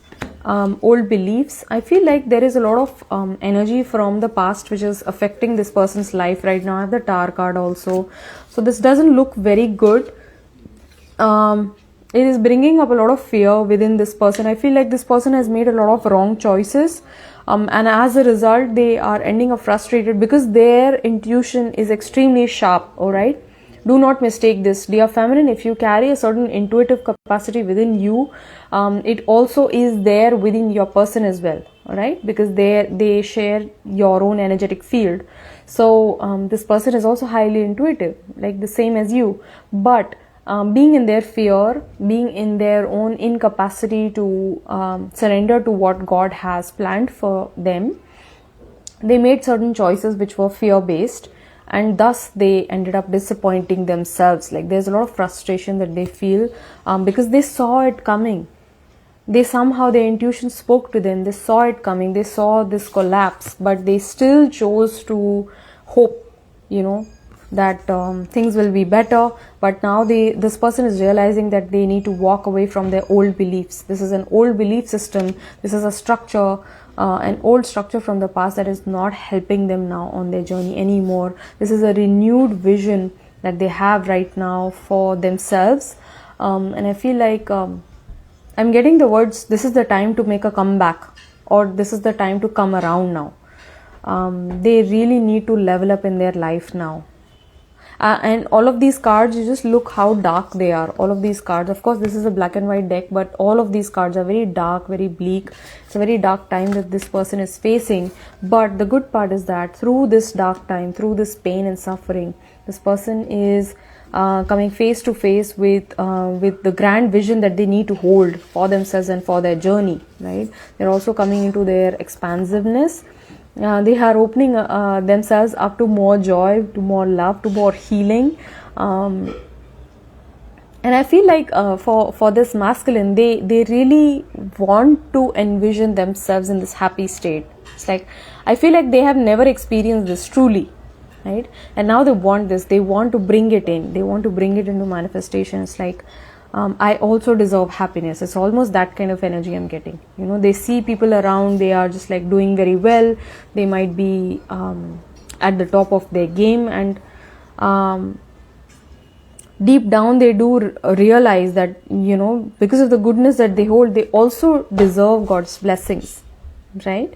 old beliefs. I feel like there is a lot of energy from the past which is affecting this person's life right now. I have the Tower card also. So this doesn't look very good. It is bringing up a lot of fear within this person. I feel like this person has made a lot of wrong choices. And as a result, they are ending up frustrated because their intuition is extremely sharp, alright? Do not mistake this, dear feminine. If you carry a certain intuitive capacity within you, it also is there within your person as well, alright? Because they share your own energetic field. So this person is also highly intuitive, like the same as you. But being in their fear, being in their own incapacity to surrender to what God has planned for them, they made certain choices which were fear-based, and thus they ended up disappointing themselves. Like there's a lot of frustration that they feel because they saw it coming. They somehow, their intuition spoke to them. They saw it coming. They saw this collapse, but they still chose to hope, that things will be better. But now this person is realizing that they need to walk away from their old beliefs. This is an old belief system. This is a structure, an old structure from the past that is not helping them now on their journey anymore. This is a renewed vision that they have right now for themselves. And I feel like I'm getting the words, this is the time to make a comeback, or this is the time to come around now. They really need to level up in their life now. And all of these cards, you just look how dark they are. All of these cards, of course this is a black and white deck, but all of these cards are very dark, very bleak. It's a very dark time that this person is facing. But the good part is that through this dark time, through this pain and suffering, this person is coming face to face with the grand vision that they need to hold for themselves and for their journey, right? They're also coming into their expansiveness. They are opening themselves up to more joy, to more love, to more healing. And I feel like for this masculine, they really want to envision themselves in this happy state. It's like, I feel like they have never experienced this truly, right? And now they want this. They want to bring it in. They want to bring it into manifestation. It's like, I also deserve happiness. It's almost that kind of energy I'm getting. They see people around, they are just like doing very well. They might be at the top of their game, and deep down they do realize that, because of the goodness that they hold, they also deserve God's blessings, right?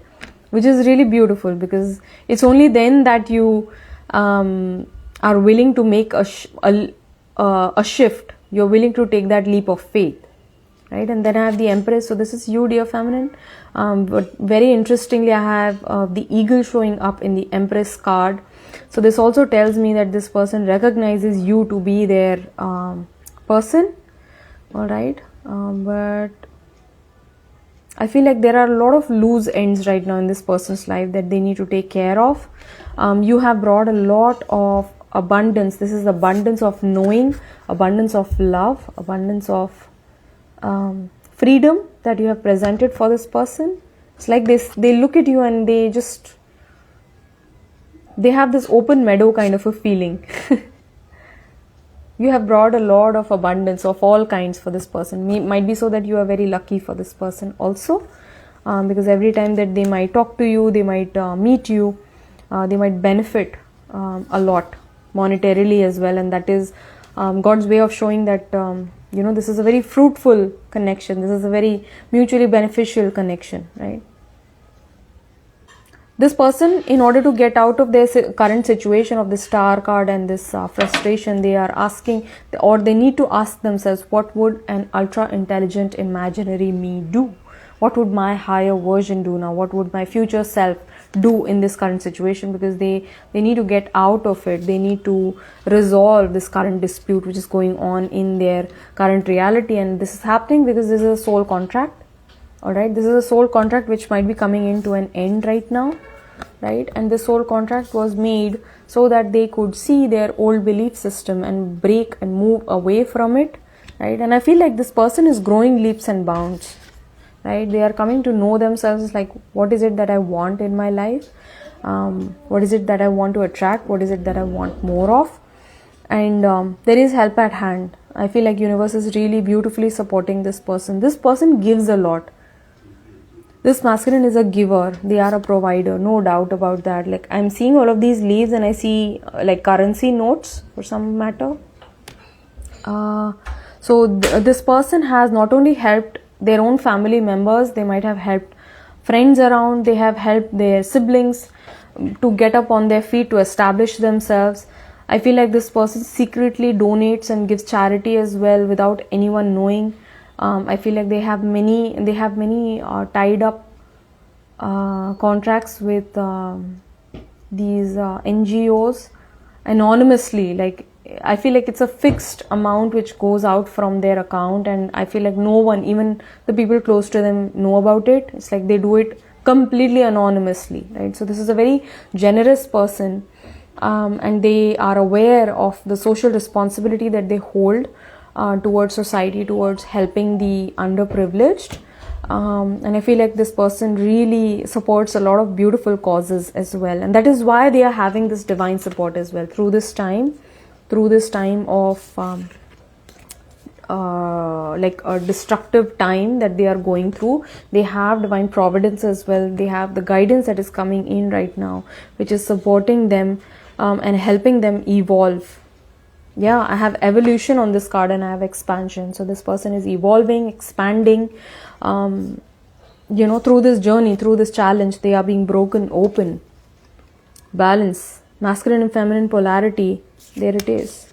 Which is really beautiful, because it's only then that you are willing to make a shift. You're willing to take that leap of faith, right? And then I have the Empress. So this is you, dear feminine. But very interestingly, I have the eagle showing up in the Empress card. So this also tells me that this person recognizes you to be their person, all right? But I feel like there are a lot of loose ends right now in this person's life that they need to take care of. You have brought a lot of abundance. This is abundance of knowing, abundance of love, abundance of freedom that you have presented for this person. It's like they look at you and they have this open meadow kind of a feeling. You have brought a lot of abundance of all kinds for this person. Might be so that you are very lucky for this person also, because every time that they might talk to you, they might meet you, they might benefit a lot monetarily as well. And that is God's way of showing that this is a very fruitful connection. This is a very mutually beneficial connection, right? This person, in order to get out of their current situation of the star card and this frustration, they are asking, or they need to ask themselves, what would an ultra intelligent imaginary me do? What would my higher version do now? What would my future self do in this current situation? Because they need to get out of it. They need to resolve this current dispute which is going on in their current reality, and this is happening because this is a soul contract. Alright, this is a soul contract which might be coming into an end right now, right? And the soul contract was made so that they could see their old belief system and break and move away from it, right? And I feel like this person is growing leaps and bounds, right? They are coming to know themselves, like, what is it that I want in my life? What is it that I want to attract? What is it that I want more of? And there is help at hand. I feel like universe is really beautifully supporting this person. This person gives a lot. This masculine is a giver. They are a provider, no doubt about that. Like, I'm seeing all of these leaves and I see like currency notes for some matter. So this person has not only helped their own family members, they might have helped friends around, they have helped their siblings to get up on their feet, to establish themselves. I feel like this person secretly donates and gives charity as well without anyone knowing. I feel like they have many tied up contracts with these NGOs anonymously. Like, I feel like it's a fixed amount which goes out from their account, and I feel like no one, even the people close to them, know about it. It's like they do it completely anonymously, right? So this is a very generous person, and they are aware of the social responsibility that they hold towards society, towards helping the underprivileged, and I feel like this person really supports a lot of beautiful causes as well, and that is why they are having this divine support as well through this time of like a destructive time that they are going through. They have divine providence as well. They have the guidance that is coming in right now, which is supporting them and helping them evolve. Yeah, I have evolution on this card and I have expansion. So this person is evolving, expanding, through this journey, through this challenge. They are being broken open. Balance, masculine and feminine polarity, there it is.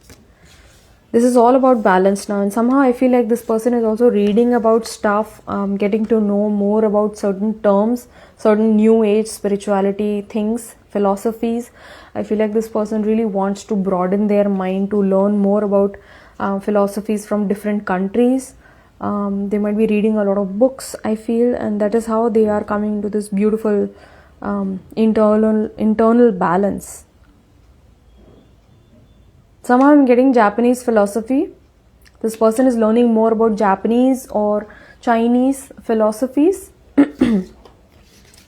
This is all about balance now, and somehow I feel like this person is also reading about stuff, getting to know more about certain terms, certain new age spirituality things, philosophies. I feel like this person really wants to broaden their mind, to learn more about philosophies from different countries. They might be reading a lot of books, I feel, and that is how they are coming to this beautiful internal balance. Somehow I'm getting Japanese philosophy. This person is learning more about Japanese or Chinese philosophies.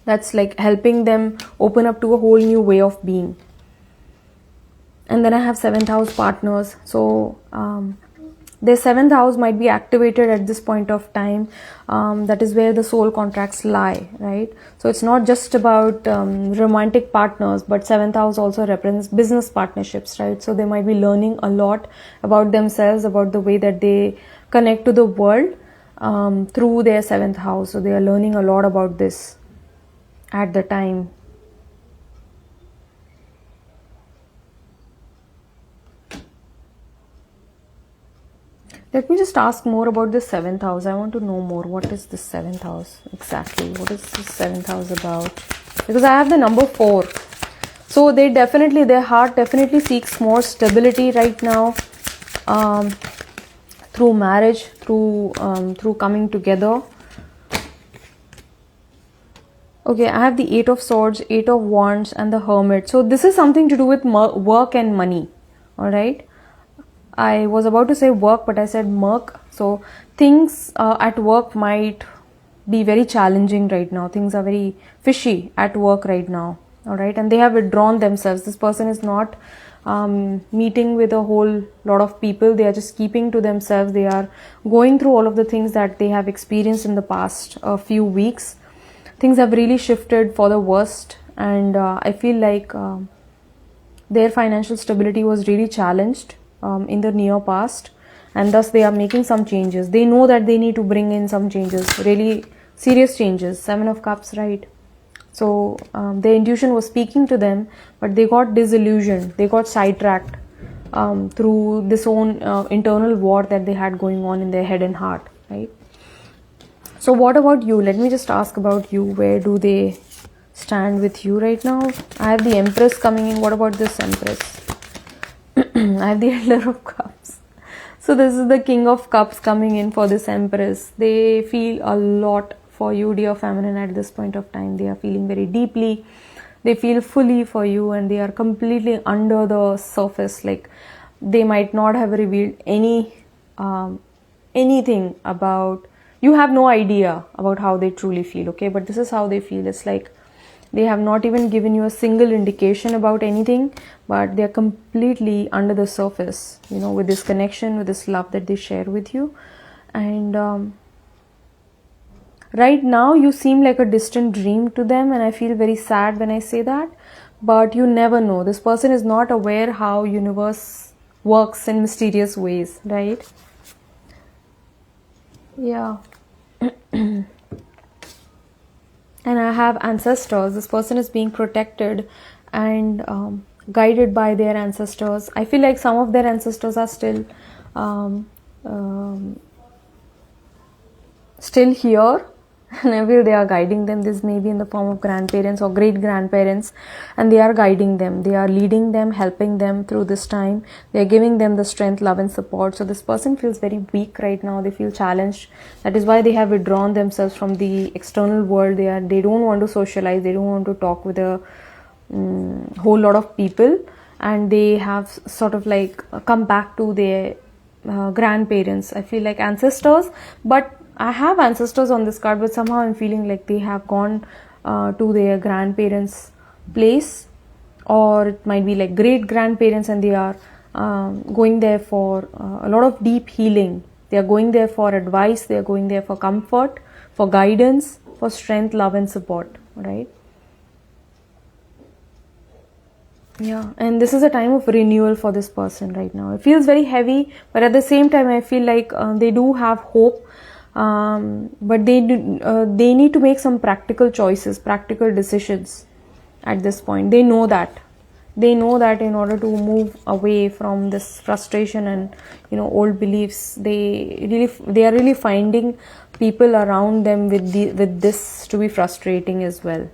That's like helping them open up to a whole new way of being. And then I have 7th house partners. So their 7th house might be activated at this point of time. That is where the soul contracts lie, right? So it's not just about romantic partners, but 7th house also represents business partnerships, right? So they might be learning a lot about themselves, about the way that they connect to the world through their 7th house. So they are learning a lot about this at the time. Let me just ask more about this 7th house. I want to know more. What is this 7th house exactly? What is this 7th house about? Because I have the number 4. So they definitely, their heart definitely seeks more stability right now, through marriage, through coming together. Okay, I have the 8 of Swords, 8 of Wands, and the Hermit. So this is something to do with work and money. All right. I was about to say work, but I said merc. So things at work might be very challenging right now. Things are very fishy at work right now. All right. And they have withdrawn themselves. This person is not meeting with a whole lot of people. They are just keeping to themselves. They are going through all of the things that they have experienced in the past few weeks. Things have really shifted for the worst, and I feel like their financial stability was really challenged in the near past, and thus they are making some changes. They know that they need to bring in some changes, really serious changes. 7 of Cups, right? So their intuition was speaking to them, but they got disillusioned, they got sidetracked through this own internal war that they had going on in their head and heart, right? So what about you? Let me just ask about you. Where do they stand with you right now? I have the Empress coming in. What about this Empress? I have the Elder of Cups. So this is the King of Cups coming in for this Empress. They feel a lot for you, dear feminine, at this point of time. They are feeling very deeply. They feel fully for you, and they are completely under the surface. Like, they might not have revealed anything about, you have no idea about how they truly feel, okay? But this is how they feel. It's like they have not even given you a single indication about anything, but they are completely under the surface, you know, with this connection, with this love that they share with you. And right now you seem like a distant dream to them, and I feel very sad when I say that, but you never know. This person is not aware how universe works in mysterious ways, right? Yeah. And I have ancestors. This person is being protected and guided by their ancestors. I feel like some of their ancestors are still here, and I feel they are guiding them. This may be in the form of grandparents or great grandparents, and they are guiding them. They are leading them, helping them through this time. They are giving them the strength, love and support. So this person feels very weak right now. They feel challenged. That is why they have withdrawn themselves from the external world. They don't want to socialize. They don't want to talk with a whole lot of people, and they have sort of like come back to their grandparents. I feel like ancestors, but I have ancestors on this card, but somehow I'm feeling like they have gone to their grandparents' place, or it might be like great grandparents, and they are going there for a lot of deep healing. They are going there for advice, they are going there for comfort, for guidance, for strength, love and support, right? Yeah, and this is a time of renewal for this person right now. It feels very heavy, but at the same time I feel like they do have hope. But they need to make some practical choices, practical decisions at this point. They know that in order to move away from this frustration and, you know, old beliefs, they are really finding people around them with this to be frustrating as well.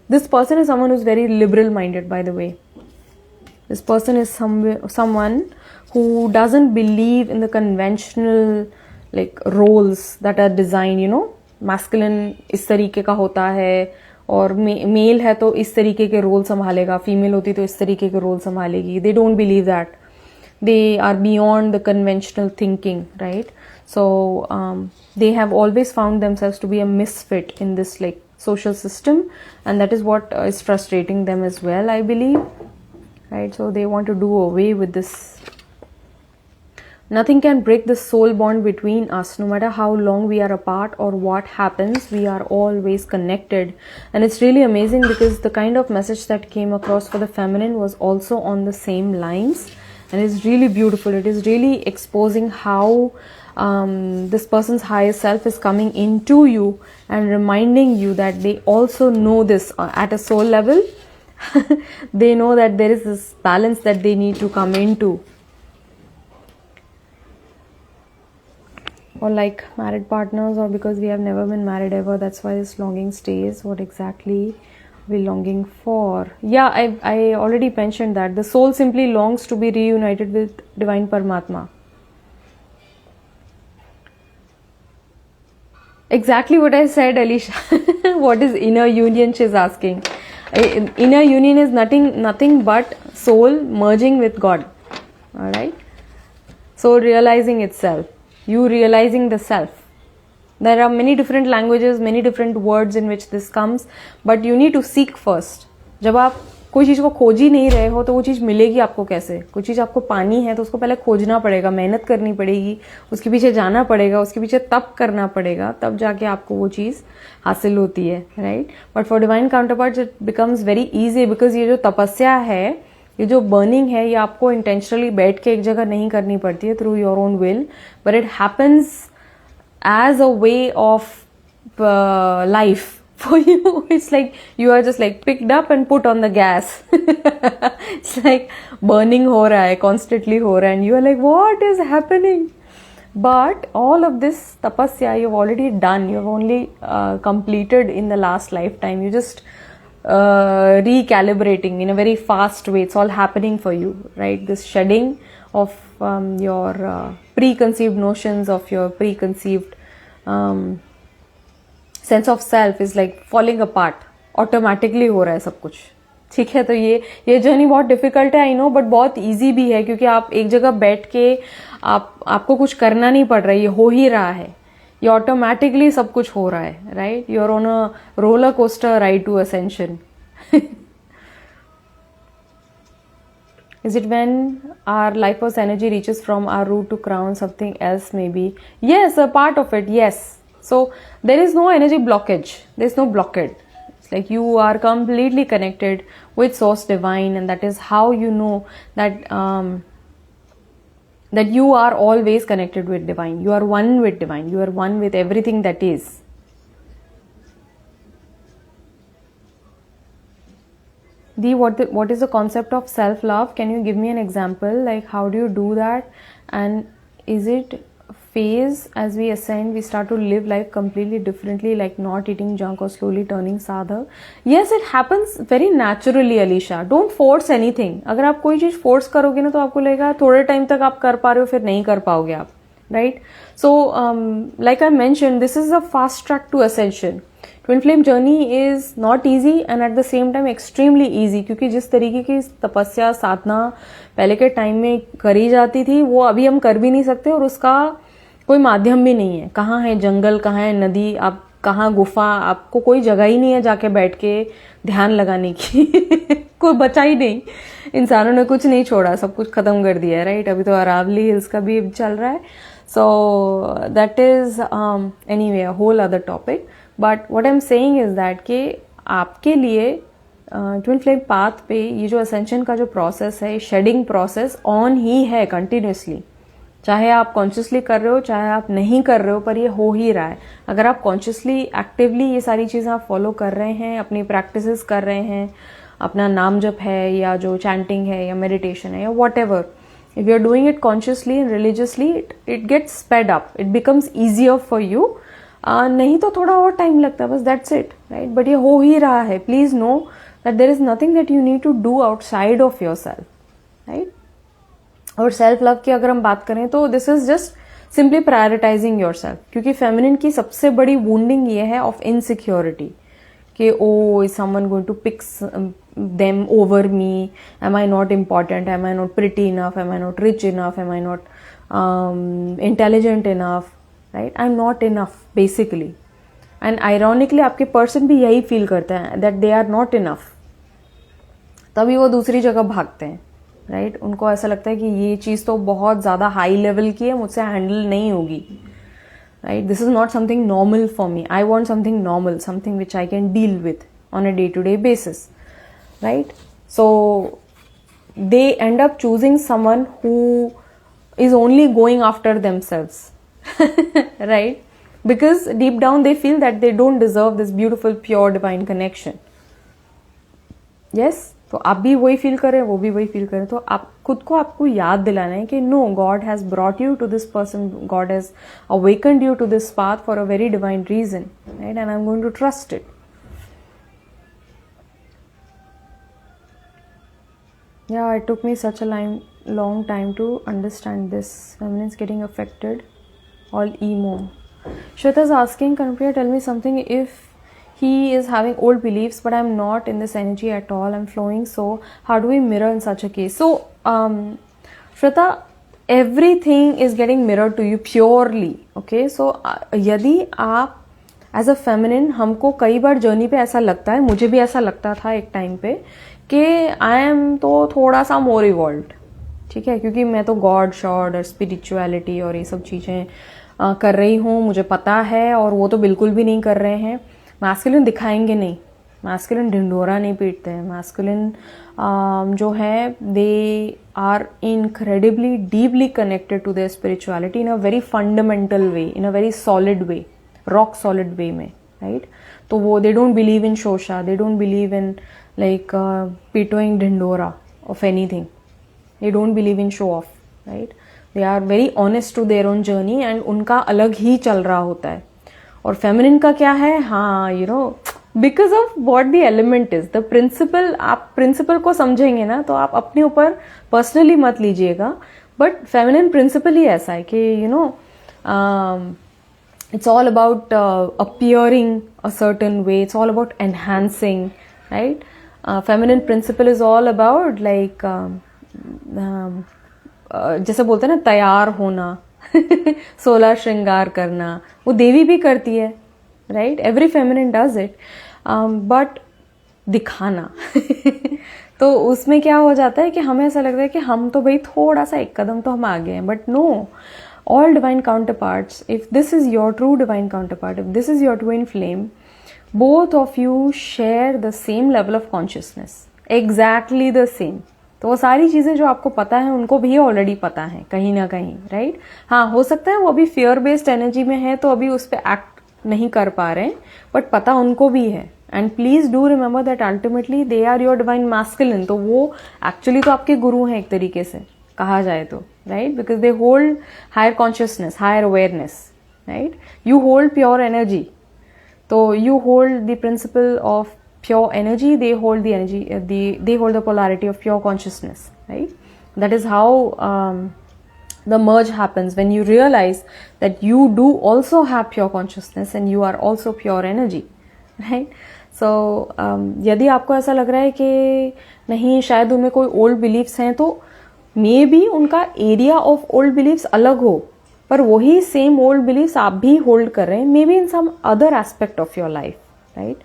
This person is someone who's very liberal minded, by the way. This person is someone who doesn't believe in the conventional like roles that are designed, you know, masculine इस तरीके का होता है, और mail है तो इस तरीके के रोल संभालेगा, फीमेल होती तो इस तरीके के role संभालेगी. They don't believe that. They are beyond the conventional thinking, right? So they have always found themselves to be a misfit in this like social system, and that is what is frustrating them as well, I believe, right? So they want to do away with this. Nothing can break the soul bond between us. No matter how long we are apart or what happens, we are always connected. And it's really amazing because the kind of message that came across for the feminine was also on the same lines, and it's really beautiful. It is really exposing how this person's higher self is coming into you and reminding you that they also know this at a soul level. They know that there is this balance that they need to come into. Or like married partners, or because we have never been married ever, that's why this longing stays. What exactly are we longing for? Yeah, I already mentioned that the soul simply longs to be reunited with Divine Paramatma. Exactly what I said, Alicia. What is inner union, she's asking. Inner union is nothing but soul merging with God. Alright? Soul realizing itself. You realizing the self. There are many different languages, many different words in which this comes, but you need to seek first. जब आप कोई चीज़ को खोज ही नहीं रहे हो तो वो चीज़ मिलेगी आपको कैसे? कोई चीज़ आपको पानी है तो उसको पहले खोजना पड़ेगा, मेहनत करनी पड़ेगी, उसके पीछे जाना पड़ेगा, उसके पीछे तप करना पड़ेगा, तब जाके आपको वो चीज़ हासिल होती है, right? But for divine counterparts it becomes very easy, because ये जो तपस्या है, ये जो बर्निंग है, ये आपको इंटेंशनली बैठ के एक जगह नहीं करनी पड़ती है through your own will, but it happens as a way of life For you, it's like you are just like picked up and put on the gas. It's like burning हो रहा है, constantly हो रहा है, and you are like, what is happening? But all of this tapasya you've already done. You've only completed in the last lifetime. You just recalibrating in a very fast way. It's all happening for you, right? This shedding of your preconceived notions, of your preconceived sense of self is like falling apart, automatically हो रहा है सब कुछ, ठीक है। तो ये journey बहुत डिफिकल्ट है, आई नो, बट बहुत इजी भी है, क्योंकि आप एक जगह बैठ के आपको कुछ करना नहीं पड़ रहा है, ये हो ही रहा है, ये ऑटोमेटिकली सब कुछ हो रहा है, right? You are on a roller coaster ride to ascension. Is it when our life force energy reaches from our root to crown, something else maybe? Yes, a part of it, yes. So there is no energy blockage. There is no blockade. It's like you are completely connected with Source Divine, and that is how you know that that you are always connected with Divine. You are one with Divine. You are one with everything that is. Dee, what is the concept of self-love? Can you give me an example? Like, how do you do that? And is it phase as we ascend, we start to live life completely differently, like not eating junk or slowly turning sadhak? Yes, it happens very naturally, Alisha. Don't force anything. अगर आप कोई चीज force करोगे ना, तो आपको लगेगा थोड़े टाइम तक आप कर पा रहे हो, फिर नहीं कर पाओगे आप, right? So, like I mentioned, this is a fast track to ascension. Twin flame journey is not easy and at the same time extremely easy, क्योंकि जिस तरीके की तपस्या साधना पहले के टाइम में करी जाती थी, वो अभी हम कर भी नहीं सकते, और उसका कोई माध्यम भी नहीं है. कहाँ है जंगल, कहाँ है नदी, आप कहाँ गुफा, आपको कोई जगह ही नहीं है जाके बैठ के दैन लगाने की. कोई बचा ही नहीं, इंसानों ने कुछ नहीं छोड़ा, सब कुछ खत्म कर दिया है, राइट? अभी तो अरावली हिल्स का भी चल रहा है. So that is anyway a whole other topic. But what I am saying is that कि आपके लिए ट्विन फ्लेम पाथ पे ये जो असेंशन का जो प्रोसेस है, शेडिंग प्रोसेस ऑन ही है कंटिन्यूसली. चाहे आप कॉन्शियसली कर रहे हो, चाहे आप नहीं कर रहे हो, पर ये हो ही रहा है. अगर आप कॉन्शियसली एक्टिवली ये सारी चीजें आप फॉलो कर रहे हैं, अपनी प्रैक्टिसेस कर रहे हैं, अपना नाम जप है या जो चैंटिंग है या मेडिटेशन है या whatever, if you are doing it consciously and religiously, it gets sped up, it becomes easier for you. नहीं तो थोड़ा और टाइम लगता है, बस दैट्स इट, राइट? बट ये हो ही रहा है. Please know that there is nothing that you need to do outside of yourself, right? और सेल्फ लव की अगर हम बात करें तो this is just simply prioritising yourself, क्योंकि फेमिनिन की सबसे बड़ी वुंडिंग ये है ऑफ इनसिक्योरिटी कि oh is someone going to pick them over me, am I not important, am I not pretty enough, am I not rich enough, am I not intelligent enough, right? I am not enough basically. And ironically आपके person भी यही feel करते हैं that they are not enough, तभी वो दूसरी जगह भागते हैं, राइट? उनको ऐसा लगता है कि ये चीज तो बहुत ज्यादा हाई लेवल की है, मुझसे हैंडल नहीं होगी, right? This is not something normal for me. I want something normal, something which I can deal with on a day to day basis, right? So they end up choosing someone who is only going after themselves, right? Because deep down they feel that they don't deserve this beautiful pure divine connection. Yes? तो आप भी वही feel करें, वो भी वही feel करें. तो आप खुद को आपको याद दिलाना है कि no, God has brought you to this person, God has awakened you to this path for a very divine reason, right? And I am going to trust it. Yeah, it took me such a long time to understand this. Feminine's getting affected. All emo. Shweta's asking, Kanupriya, tell me something. If he is having old beliefs, but I'm not in this energy at all, I'm flowing, so how do we mirror in such a case? So, Shweta, everything is getting mirrored to you purely, okay? So, यदि आप as a feminine, हमको कई बार journey पे ऐसा लगता है, मुझे भी ऐसा लगता था एक टाइम पे, कि आई एम तो थोड़ा सा मोर इवॉल्व्ड, ठीक है, क्योंकि मैं तो गॉड शॉड और स्पिरिचुअलिटी और ये सब चीजें कर रही हूँ, मुझे पता है, और वो तो बिल्कुल भी नहीं कर रहे हैं. मैस्कुलिन दिखाएंगे नहीं, मैस्कुलिन ढिंढोरा नहीं पीटते हैं. मैस्कुलिन जो है, they are incredibly deeply connected to their spirituality in a very fundamental way, in a very solid way, rock solid way में, राइट. तो वो दे डोंट बिलीव इन शोशा, they don't believe in like पिटोइंग ढिंडोरा of anything, they don't believe in show off, right. They are very honest to their own journey and उनका अलग ही चल रहा होता है. और फेमिनिन का क्या है, हाँ you know, because of what the element is the principle. आप प्रिंसिपल को समझेंगे ना तो आप अपने ऊपर पर्सनली मत लीजिएगा, बट फेमिनिन प्रिंसिपल ही ऐसा है कि you know it's all about appearing a certain way, it's all about enhancing, right. Feminine principle is all about like जैसे बोलते हैं ना तैयार होना, 16 श्रृंगार करना, वो देवी भी करती है, right. Every feminine does it, but दिखाना तो उसमें क्या हो जाता है कि हमें ऐसा लगता है कि हम तो भाई थोड़ा सा एक कदम तो हम आगे हैं, but no, all divine counterparts, if this is your true divine counterpart, if this is your twin flame, both of you share the same level of consciousness, exactly the same. तो वो सारी चीजें जो आपको पता है उनको भी ऑलरेडी पता है कहीं ना कहीं, राइट. हाँ, हो सकता है वो अभी फियर बेस्ड एनर्जी में है तो अभी उस पर एक्ट नहीं कर पा रहे हैं, बट पता उनको भी है. And please do remember that ultimately they are your divine masculine. तो वो एक्चुअली तो आपके गुरु हैं एक तरीके से कहा जाए तो, right, because they hold higher consciousness, higher awareness, right. You hold pure energy, so you hold the principle of pure energy, they hold the energy, they hold the polarity of pure consciousness, right. That is how the merge happens, when you realize that you do also have pure consciousness and you are also pure energy, right. So यदि आपको ऐसा लग रहा है कि नहीं शायद उनमें कोई ओल्ड बिलीफ्स हैं, तो मे बी उनका एरिया ऑफ ओल्ड बिलीव्स अलग हो, पर वही सेम ओल्ड बिलीव्स आप भी होल्ड कर रहे हैं, maybe in some other aspect of your life, right.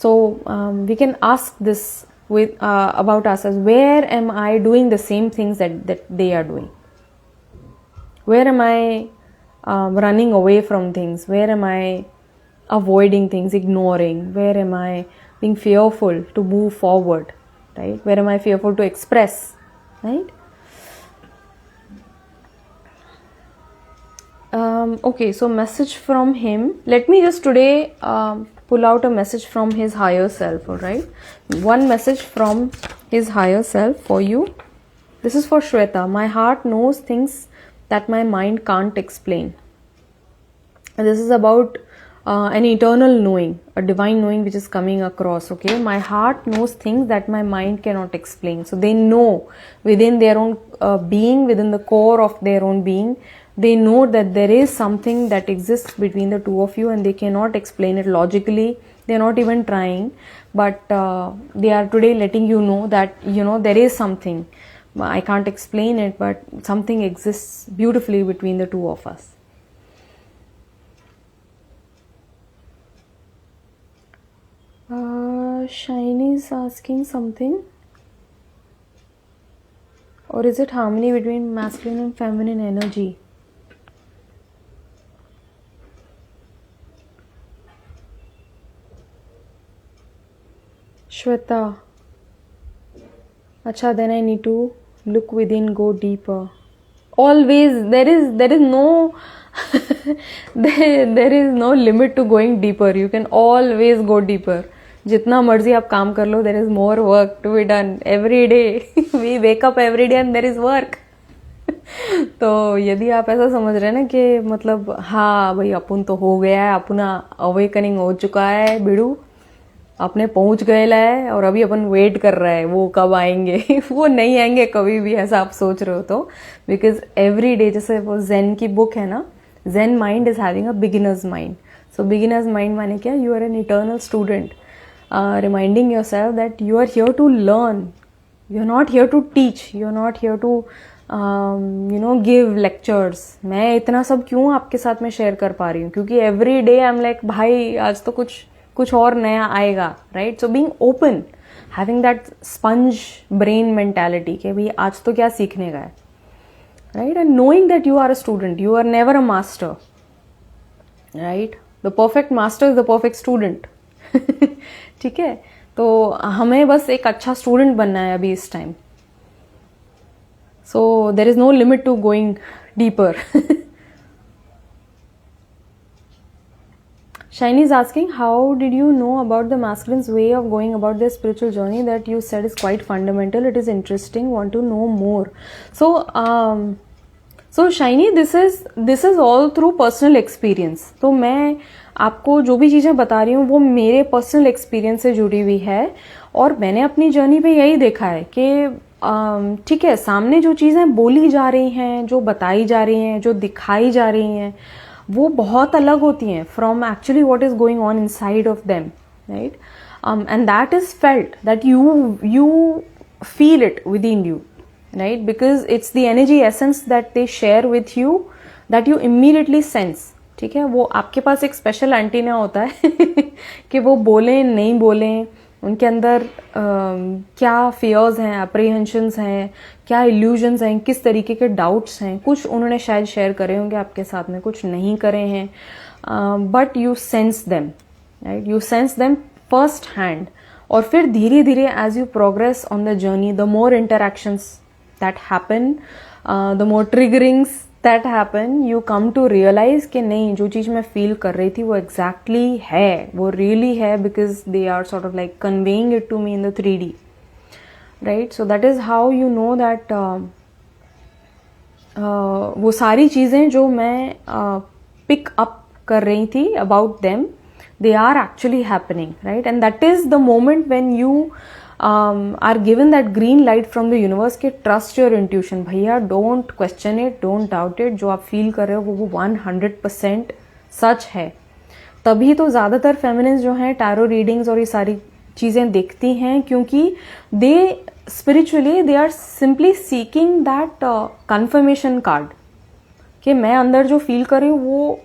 So we can ask this with about ourselves, where am I doing the same things that they are doing? Where am I running away from things? Where am I avoiding things, ignoring? Where am I being fearful to move forward, right? Where am I fearful to express, right? Okay, so message from him. Let me just today pull out a message from his higher self, all right? One message from his higher self for you. This is for Shweta. My heart knows things that my mind can't explain. This is about an eternal knowing, a divine knowing which is coming across, okay? My heart knows things that my mind cannot explain. So they know within their own being, within the core of their own being, they know that there is something that exists between the two of you and they cannot explain it logically. They are not even trying, but they are today letting you know that, you know, there is something. I can't explain it, but something exists beautifully between the two of us. Shiny is asking something. Or is it harmony between masculine and feminine energy? Shweta. Acha, then I need to look within, go deeper. Always, there is no there is no limit to going deeper. You can always go deeper. जितना मर्जी आप काम कर लो, there is more work to be done every day. We wake up every day and there is work. तो यदि आप ऐसा समझ रहे हैं ना कि मतलब हाँ भाई अपन तो हो गया है, अपना अवेकनिंग हो चुका है, बिड़ू अपने पहुंच गए है और अभी अपन वेट कर रहा है वो कब आएंगे. वो नहीं आएंगे कभी भी, ऐसा आप सोच रहे हो तो. बिकॉज एवरी डे, जैसे वो जेन की बुक है ना, Zen mind is having a beginner's mind. So beginner's mind माने क्या? You are an eternal student, reminding yourself that you are here to learn. You are not here to teach. You are not here to give lectures. मैं इतना सब क्यों आपके साथ में share कर पा रही हूँ? क्योंकि every day I'm like, भाई आज तो कुछ और नया आएगा, right? So being open, having that sponge brain mentality कि भाई आज तो क्या सीखने का है, right? And knowing that you are a student, you are never a master, right? The perfect master is the perfect student. ठीक है, तो हमें बस एक अच्छा स्टूडेंट बनना है अभी इस time. So there is no limit to going deeper. Shiny is asking, how did you know about the masculine's way of going about their spiritual journey that you said is quite fundamental? It is interesting. Want to know more. So Shiny, this is all through personal experience. तो मैं आपको जो भी चीज़ें बता रही हूँ वो मेरे पर्सनल एक्सपीरियंस से जुड़ी हुई है, और मैंने अपनी जर्नी पे यही देखा है कि ठीक है, सामने जो चीज़ें बोली जा रही हैं, जो बताई जा रही हैं, जो दिखाई जा रही हैं, वो बहुत अलग होती हैं from actually what is going on inside of them, right? And that is felt, that you feel it within you, right? Because it's the energy essence that they share with you that you immediately sense. ठीक है, वो आपके पास एक special antenna होता है कि वो बोलें नहीं बोलें, उनके अंदर क्या फियर्स हैं, अप्रीहेंशंस हैं, क्या इल्यूजन्स हैं, किस तरीके के डाउट्स हैं. कुछ उन्होंने शायद शेयर करे होंगे आपके साथ में, कुछ नहीं करे हैं, but you sense them, right? You sense them first hand. और फिर धीरे धीरे as you progress on the journey, the more interactions that happen, the more triggerings that happen, you come to realise कि नहीं, जो चीज़ मैं फील कर रही थी वो एग्जैक्टली है, वो रियली है, because they are sort of like conveying it to me in the 3D, right? So that is how you know that वो सारी चीज़ें जो मैं पिक अप कर रही थी about them, they are actually happening, right? And that is the moment when you are given that green light from the universe कि trust your intuition. भैया, don't question it, don't doubt it. जो आप feel कर रहे हो वो 100% सच है. तभी तो ज़्यादातर feminists जो हैं टैरो रीडिंग्स और ये सारी चीज़ें देखती हैं, क्योंकि they spiritually they are simply seeking that confirmation card कि मैं अंदर जो feel कर रही हूँ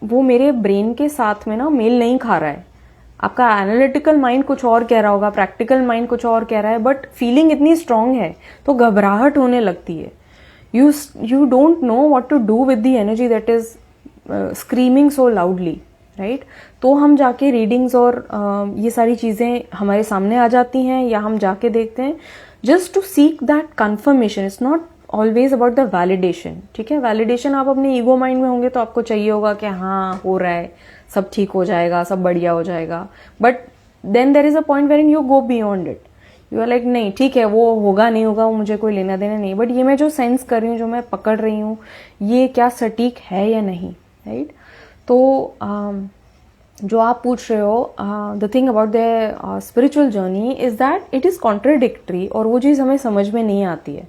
वो मेरे ब्रेन के साथ में ना मेल नहीं खा रहा है. आपका एनालिटिकल माइंड कुछ और कह रहा होगा, प्रैक्टिकल माइंड कुछ और कह रहा है, बट फीलिंग इतनी स्ट्रांग है तो घबराहट होने लगती है. You don't know what to do with the energy that is screaming so loudly, right? तो हम जाके रीडिंग्स और ये सारी चीज़ें हमारे सामने आ जाती हैं, या हम जाके देखते हैं just to seek that confirmation. It's not always about the validation. ठीक है, वैलिडेशन आप अपने ईगो माइंड में होंगे तो आपको चाहिए होगा कि हाँ हो रहा है, सब ठीक हो जाएगा, सब बढ़िया हो जाएगा. But then there is a point where in you go beyond it. You are like नहीं ठीक है, वो होगा नहीं होगा, वो मुझे कोई लेना देना नहीं, बट ये मैं जो सेंस कर रही हूँ, जो मैं पकड़ रही हूँ, ये क्या सटीक है या नहीं, राइट? तो जो आप पूछ रहे हो, the thing about the spiritual journey is that it is contradictory, और वो चीज़ हमें समझ में नहीं आती है.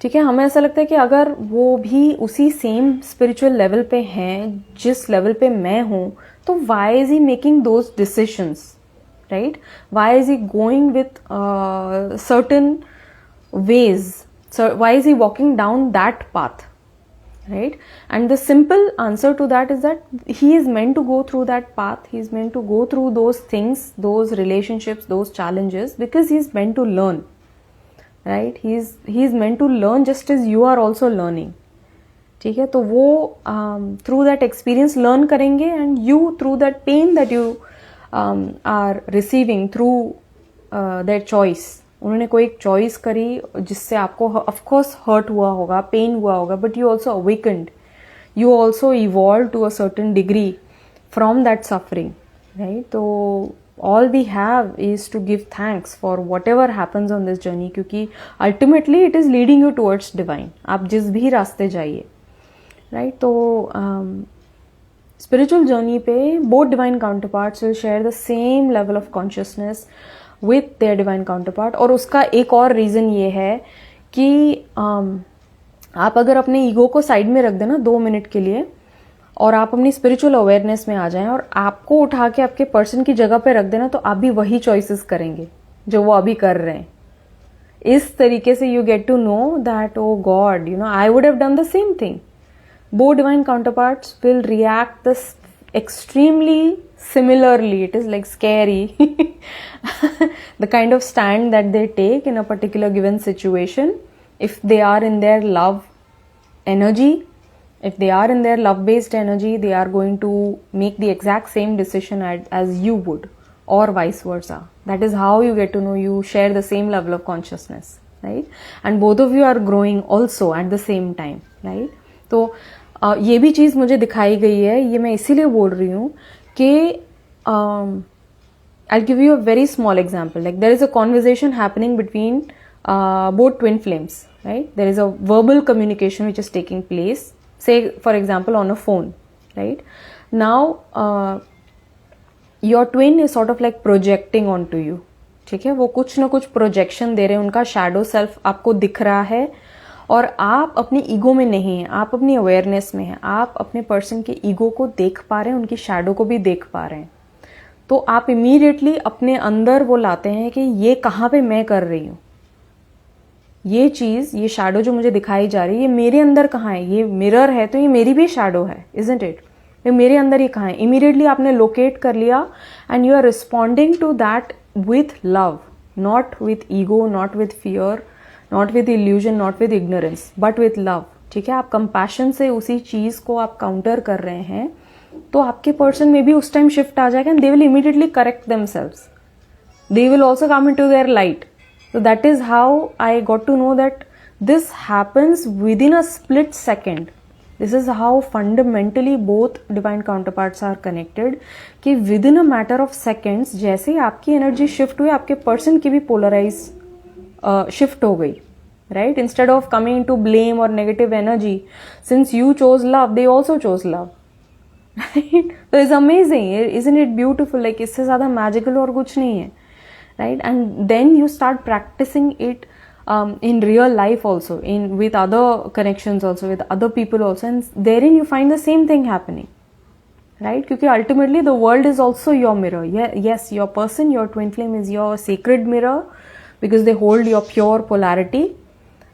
ठीक है, हमें ऐसा लगता है कि अगर वो भी उसी सेम स्पिरिचुअल लेवल पे हैं जिस लेवल पे मैं हूं, तो why is he making those decisions, right? Why is he going with certain ways, why is he walking down that path, right? And the simple answer to that is that he is meant to go through that path, he is meant to go through those things, those relationships, those challenges, because he is meant to learn, right? he is meant to learn just as you are also learning. ठीक है, तो वो through that experience learn करेंगे, and you through that pain that you are receiving through their choice. उन्होंने कोई एक choice करी जिससे आपको ऑफकोर्स हर्ट हुआ होगा, पेन हुआ होगा, but you also awakened, you also evolve to a certain degree from that suffering, right? तो all we have is to give thanks for whatever happens on this journey, क्योंकि ultimately it is leading you towards divine, आप जिस भी रास्ते जाइए, right? तो spiritual journey पे both divine counterparts will share the same level of consciousness with their divine counterpart. और उसका एक और रीज़न ये है कि आप अगर अपने ईगो को साइड में रख देना 2 मिनट के लिए, और आप अपनी स्पिरिचुअल अवेयरनेस में आ जाएं, और आपको उठा के आपके पर्सन की जगह पे रख देना, तो आप भी वही चॉइसेस करेंगे जो वो अभी कर रहे हैं. इस तरीके से you get to know that oh God, you know, I would have done the same thing. Both divine counterparts will react the extremely similarly. It is like scary the kind of stand that they take in a particular given situation. If they are in their love energy, if they are in their love based energy, they are going to make the exact same decision as you would, or vice versa. That is how you get to know you share the same level of consciousness, right? And both of you are growing also at the same time, right? So ये भी चीज़ मुझे दिखाई गई है, ये मैं इसीलिए बोल रही हूँ कि I'll give you a very small example. Like there is a conversation happening between both twin flames, right? There is a verbal communication which is taking place, say for example on a phone, right? Now your twin is sort of like projecting onto you, ठीक है? वो कुछ ना कुछ projection दे रहे हैं, उनका shadow self आपको दिख रहा है और आप अपनी ईगो में नहीं हैं, आप अपनी अवेयरनेस में हैं, आप अपने पर्सन के ईगो को देख पा रहे हैं, उनकी शैडो को भी देख पा रहे हैं। तो आप इमीडिएटली अपने अंदर वो लाते हैं कि ये कहाँ पे मैं कर रही हूँ, ये चीज़, ये शैडो जो मुझे दिखाई जा रही है, ये मेरे अंदर कहाँ है? ये मिरर है तो ये मेरी भी शैडो है, इजंट इट? ये मेरे अंदर ही कहाँ है? इमीडिएटली आपने लोकेट कर लिया and you are responding to that with love, not with ego, not with fear, not with illusion, not with ignorance, but with love, ठीक है? आप कंपैशन से उसी चीज़ को आप काउंटर कर रहे हैं, तो आपके पर्सन में भी उस टाइम शिफ्ट आ जाएगा and they will immediately correct themselves, they will also come into their light. So that is how I got to know that this happens within a split second. This is how fundamentally both divine counterparts are connected, कि within a matter of seconds जैसे ही आपकी energy shift हुई, आपके person की भी polarise shift हो गई, right? Instead of coming to blame or negative energy, since you chose love, they also chose love. Right? So it's amazing, isn't it beautiful? Like इससे ज़्यादा magical और कुछ नहीं है, right? And then you start practicing it in real life also, with other connections also, with other people also, and therein you find the same thing happening, right? Because ultimately the world is also your mirror. Yes, your person, your twin flame is your sacred mirror because they hold your pure polarity.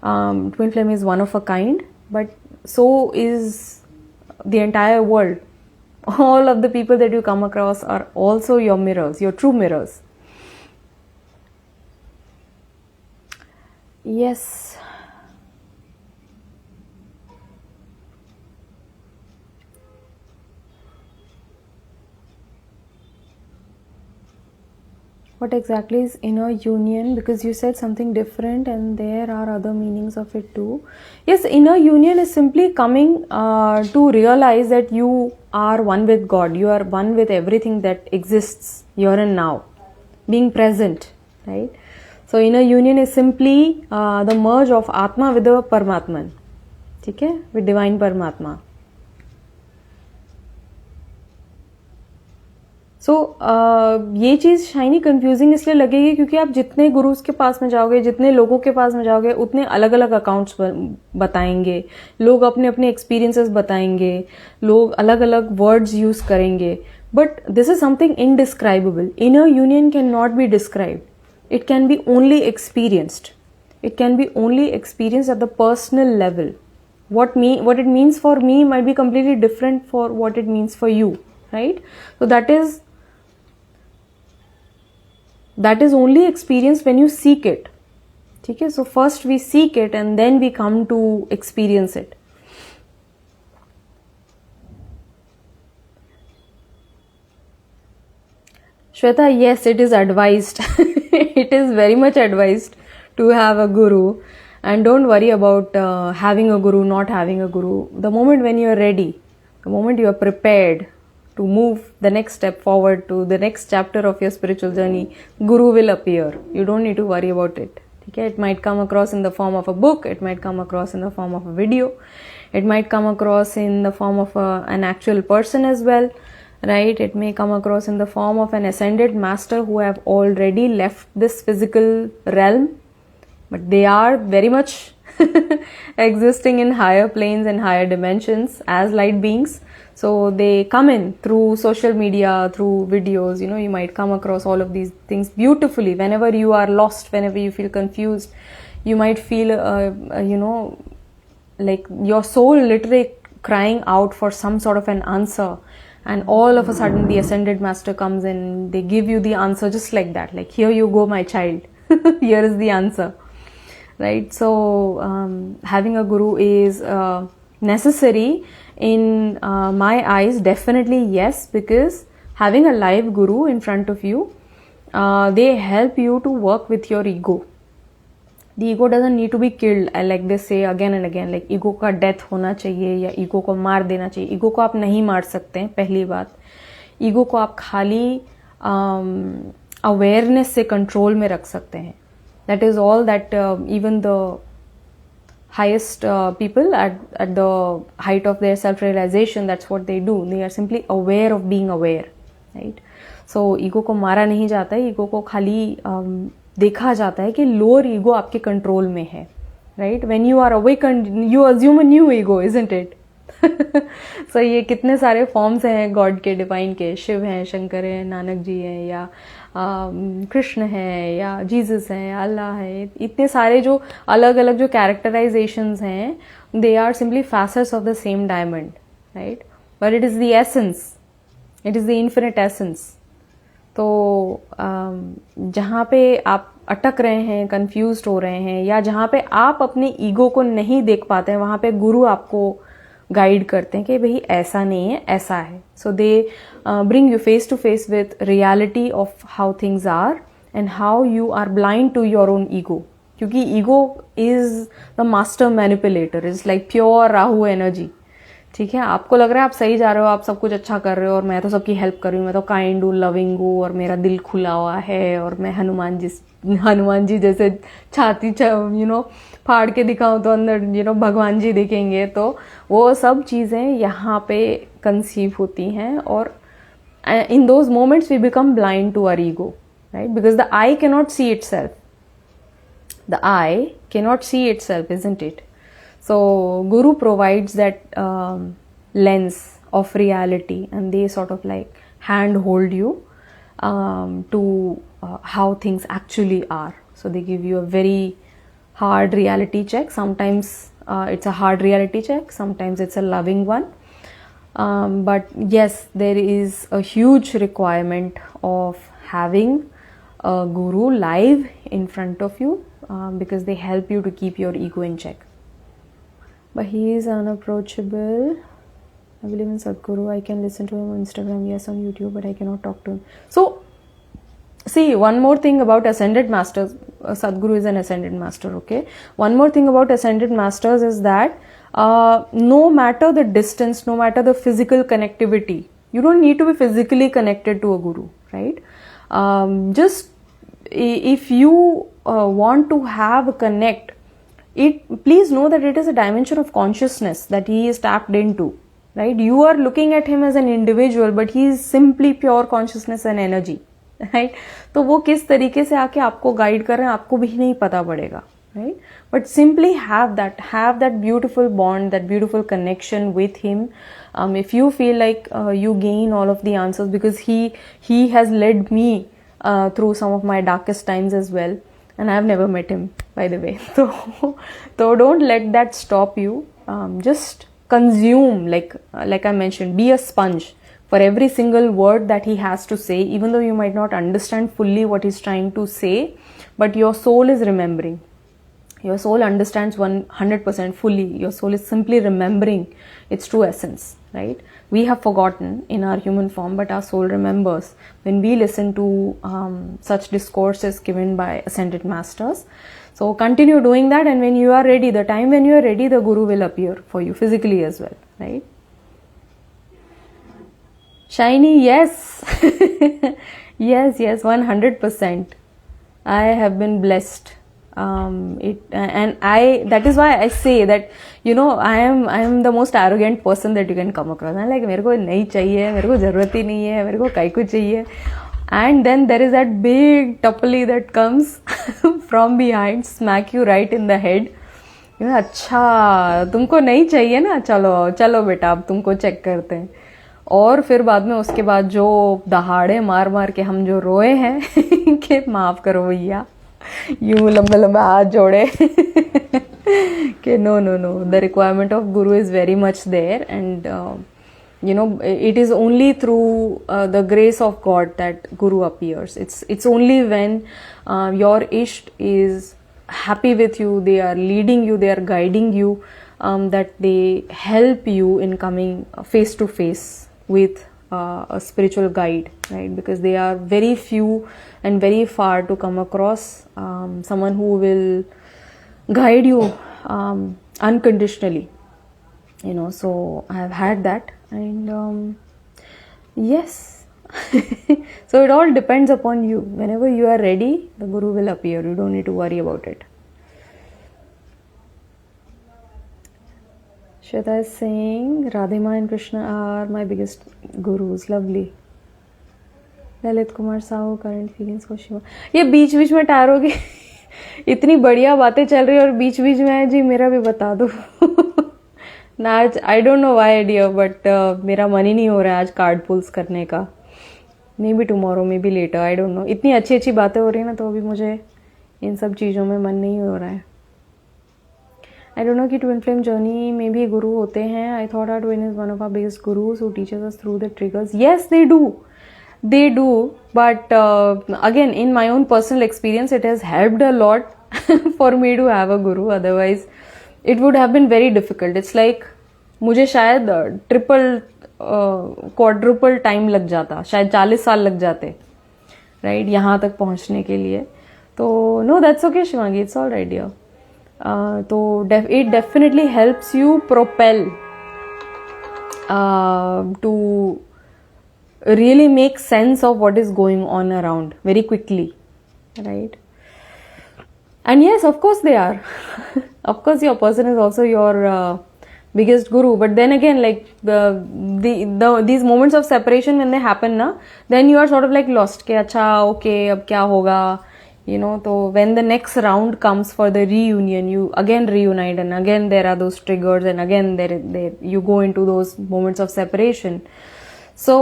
Twin flame is one of a kind, but so is the entire world. All of the people that you come across are also your mirrors, your true mirrors. Yes. What exactly is inner union? Because you said something different and there are other meanings of it too. Yes, inner union is simply coming to realize that you are one with God. You are one with everything that exists here and now. Being present, right? So inner union is simply the merge of Atma with the Paramatman, ठीक है? With divine Paramatma. So ये चीज़ shiny confusing इसलिए लगेगी क्योंकि आप जितने गुरुज के पास में जाओगे, जितने लोगों के पास में जाओगे, उतने अलग अलग अकाउंट्स बताएंगे, लोग अपने अपने एक्सपीरियंसेस बताएंगे, लोग अलग अलग वर्ड्स यूज करेंगे, but this is something indescribable. Inner union can not be described. It can be only experienced. It can be only experienced at the personal level. What it means for me might be completely different for what it means for you, right? So that is only experienced when you seek it. Okay? So first we seek it and then we come to experience it. Shweta, yes, it is advised. It is very much advised to have a guru, and don't worry about having a guru, not having a guru. The moment when you are ready, the moment you are prepared to move the next step forward to the next chapter of your spiritual journey, guru will appear. You don't need to worry about it. Okay? It might come across in the form of a book, it might come across in the form of a video, it might come across in the form of an actual person as well. Right? It may come across in the form of an ascended master who have already left this physical realm, but they are very much existing in higher planes and higher dimensions as light beings. So they come in through social media, through videos. You might come across all of these things beautifully. Whenever you are lost, whenever you feel confused, you might feel, like your soul literally crying out for some sort of an answer. And all of a sudden the ascended master comes in, they give you the answer just like that, like, here you go my child, here is the answer, right? So having a guru is necessary in my eyes, definitely yes, because having a live guru in front of you, they help you to work with your ego. The ego doesn't need to be killed, like they say again and again, like ego का death होना चाहिए या ego को मार देना चाहिए. ego को आप नहीं मार सकते हैं, पहली बात. ईगो को आप खाली अवेयरनेस से कंट्रोल में रख सकते हैं. That is all that even the highest people at the height of their self realization, that's what they do. They are simply aware of being aware, right? So ego को मारा नहीं जाता है, ego को खाली देखा जाता है कि लोअर ईगो आपके कंट्रोल में है, right? When you are awakened, you assume a new ego, isn't it? So ये कितने सारे फॉर्म्स हैं गॉड के, डिवाइन के. शिव हैं, शंकर हैं, नानक जी हैं, या कृष्ण है, या जीसस है, या अल्लाह है. इतने सारे जो अलग अलग जो कैरेक्टराइजेशंस हैं, they are simply facets of the same diamond, right? But it is the essence, it is the infinite essence. तो जहाँ पे आप अटक रहे हैं, कंफ्यूज्ड हो रहे हैं, या जहाँ पे आप अपने ईगो को नहीं देख पाते हैं, वहाँ पे गुरु आपको गाइड करते हैं कि भाई ऐसा नहीं है, ऐसा है. So they bring you face to face with reality of how things are and how you are blind to your own ego. क्योंकि ego is the master manipulator, is like pure Rahu energy. ठीक है, आपको लग रहा है आप सही जा रहे हो, आप सब कुछ अच्छा कर रहे हो, और मैं तो सबकी हेल्प कर रही हूँ, मैं तो काइंड हूँ, लविंग हूँ, और मेरा दिल खुला हुआ है, और मैं हनुमान जी जैसे छाती फाड़ के दिखाऊं तो अंदर भगवान जी दिखेंगे. तो वो सब चीजें यहाँ पे कंसीव होती हैं, और in those moments we become blind to our ego, right? Because the eye cannot see itself, the eye cannot see itself, isn't it? So Guru provides that lens of reality, and they sort of like handhold you to how things actually are. So they give you a very hard reality check. Sometimes it's a hard reality check, sometimes it's a loving one. But yes, there is a huge requirement of having a Guru live in front of you, because they help you to keep your ego in check. But he is unapproachable. I believe in Sadhguru. I can listen to him on Instagram, yes, on YouTube, but I cannot talk to him. So, see, one more thing about ascended masters. Sadhguru is an ascended master, okay? One more thing about ascended masters is that no matter the distance, no matter the physical connectivity, you don't need to be physically connected to a guru, right? Just if you want to have a connect, please know that it is a dimension of consciousness that he is tapped into, right? You are looking at him as an individual, but he is simply pure consciousness and energy, right? तो वो किस तरीके से आके आपको guide कर रहे हैं आपको भी नहीं पता पड़ेगा, right? But simply have that beautiful bond, that beautiful connection with him. If you feel like you gain all of the answers, because he has led me through some of my darkest times as well. And I have never met him, by the way. So don't let that stop you. Just consume, like I mentioned, be a sponge for every single word that he has to say, even though you might not understand fully what he's trying to say, but your soul is remembering. Your soul understands 100% fully. Your soul is simply remembering its true essence, right? We have forgotten in our human form, but our soul remembers when we listen to such discourses given by ascended masters. So continue doing that, and when you are ready, the time when you are ready, the Guru will appear for you physically as well, right? Shiny, yes. yes, 100%. I have been blessed. That is why I say that, I am the most arrogant person that you can come across. I'm like, मेरे को नहीं चाहिए, मेरे को जरूरत ही नहीं है, मेरे को काई को चाहिए. And then there is that big tuppily that comes from behind, smack you right in the head. अच्छा तुमको नहीं चाहिए ना, चलो बेटा अब तुमको चेक करते हैं. और फिर बाद में उसके बाद जो दहाड़े मार के हम जो रोए हैं कि माफ करो भैया, यूं लंबे हाथ जोड़े कि no, the requirement of guru is very much there. And it is only through the grace of God that Guru appears. It's only when your Isht is happy with you, they are leading you, they are guiding you, that they help you in coming face to face with a spiritual guide, right? Because they are very few and very far to come across someone who will guide you unconditionally, so I have had that. And yes, So it all depends upon you. Whenever you are ready, the Guru will appear. You don't need to worry about it. Shweta is saying, Radhima and Krishna are my biggest gurus. Lovely. Lalit Kumar Sahu current feelings को शिवा. ये बीच बीच में tyre होगी. इतनी बढ़िया बातें चल रही है और बीच बीच में है जी मेरा भी बता दो. ना आज I don't know why dear but मेरा मन ही नहीं हो रहा है आज कार्ड पुल्स करने का. Maybe tomorrow maybe later I don't know. इतनी अच्छी अच्छी बातें हो रही है ना तो अभी मुझे इन सब चीज़ों में मन नहीं हो रहा है. आई डोंट नो कि ट्विन फ्लेम जर्नी में भी गुरु होते हैं. I thought our twin is one of our biggest gurus who teaches us through the triggers. Yes they do, but again in my own personal experience it has helped a lot for me to have a guru. Otherwise it would have been very difficult. It's like मुझे शायद triple quadruple time लग जाता, शायद 40 साल लग जाते right यहाँ तक पहुँचने के लिए. तो no that's okay Shivangi, it's all right dear. तो it definitely helps you propel to really make sense of what is going on around very quickly, right? And yes, of course they are. Of course your person is also your biggest guru, but then again like these moments of separation when they happen na, then you are sort of like lost ke acha okay ab kya hoga, you know. So when the next round comes for the reunion, you again reunite and again there are those triggers and again there you go into those moments of separation. So,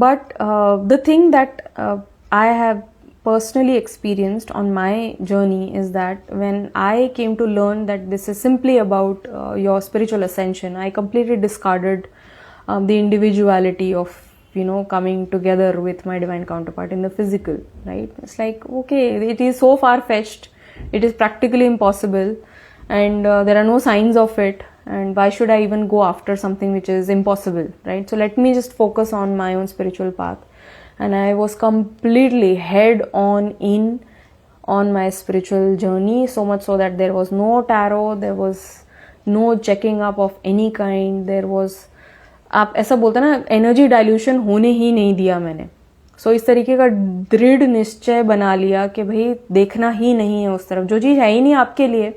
but the thing that I have personally experienced on my journey is that when I came to learn that this is simply about your spiritual ascension, I completely discarded the individuality of, you know, coming together with my divine counterpart in the physical, right? It's like, okay, it is so far-fetched, it is practically impossible, and there are no signs of it. And why should I even go after something which is impossible, right? So let me just focus on my own spiritual path. And I was completely head on in on my spiritual journey, so much so that there was no tarot, there was no checking up of any kind, there was, आप ऐसा बोलते ना, energy dilution होने ही नहीं दिया मैंने. सो इस तरीके का दृढ़ निश्चय बना लिया कि भाई देखना ही नहीं है उस तरफ. जो चीज़ है ही नहीं आपके लिए,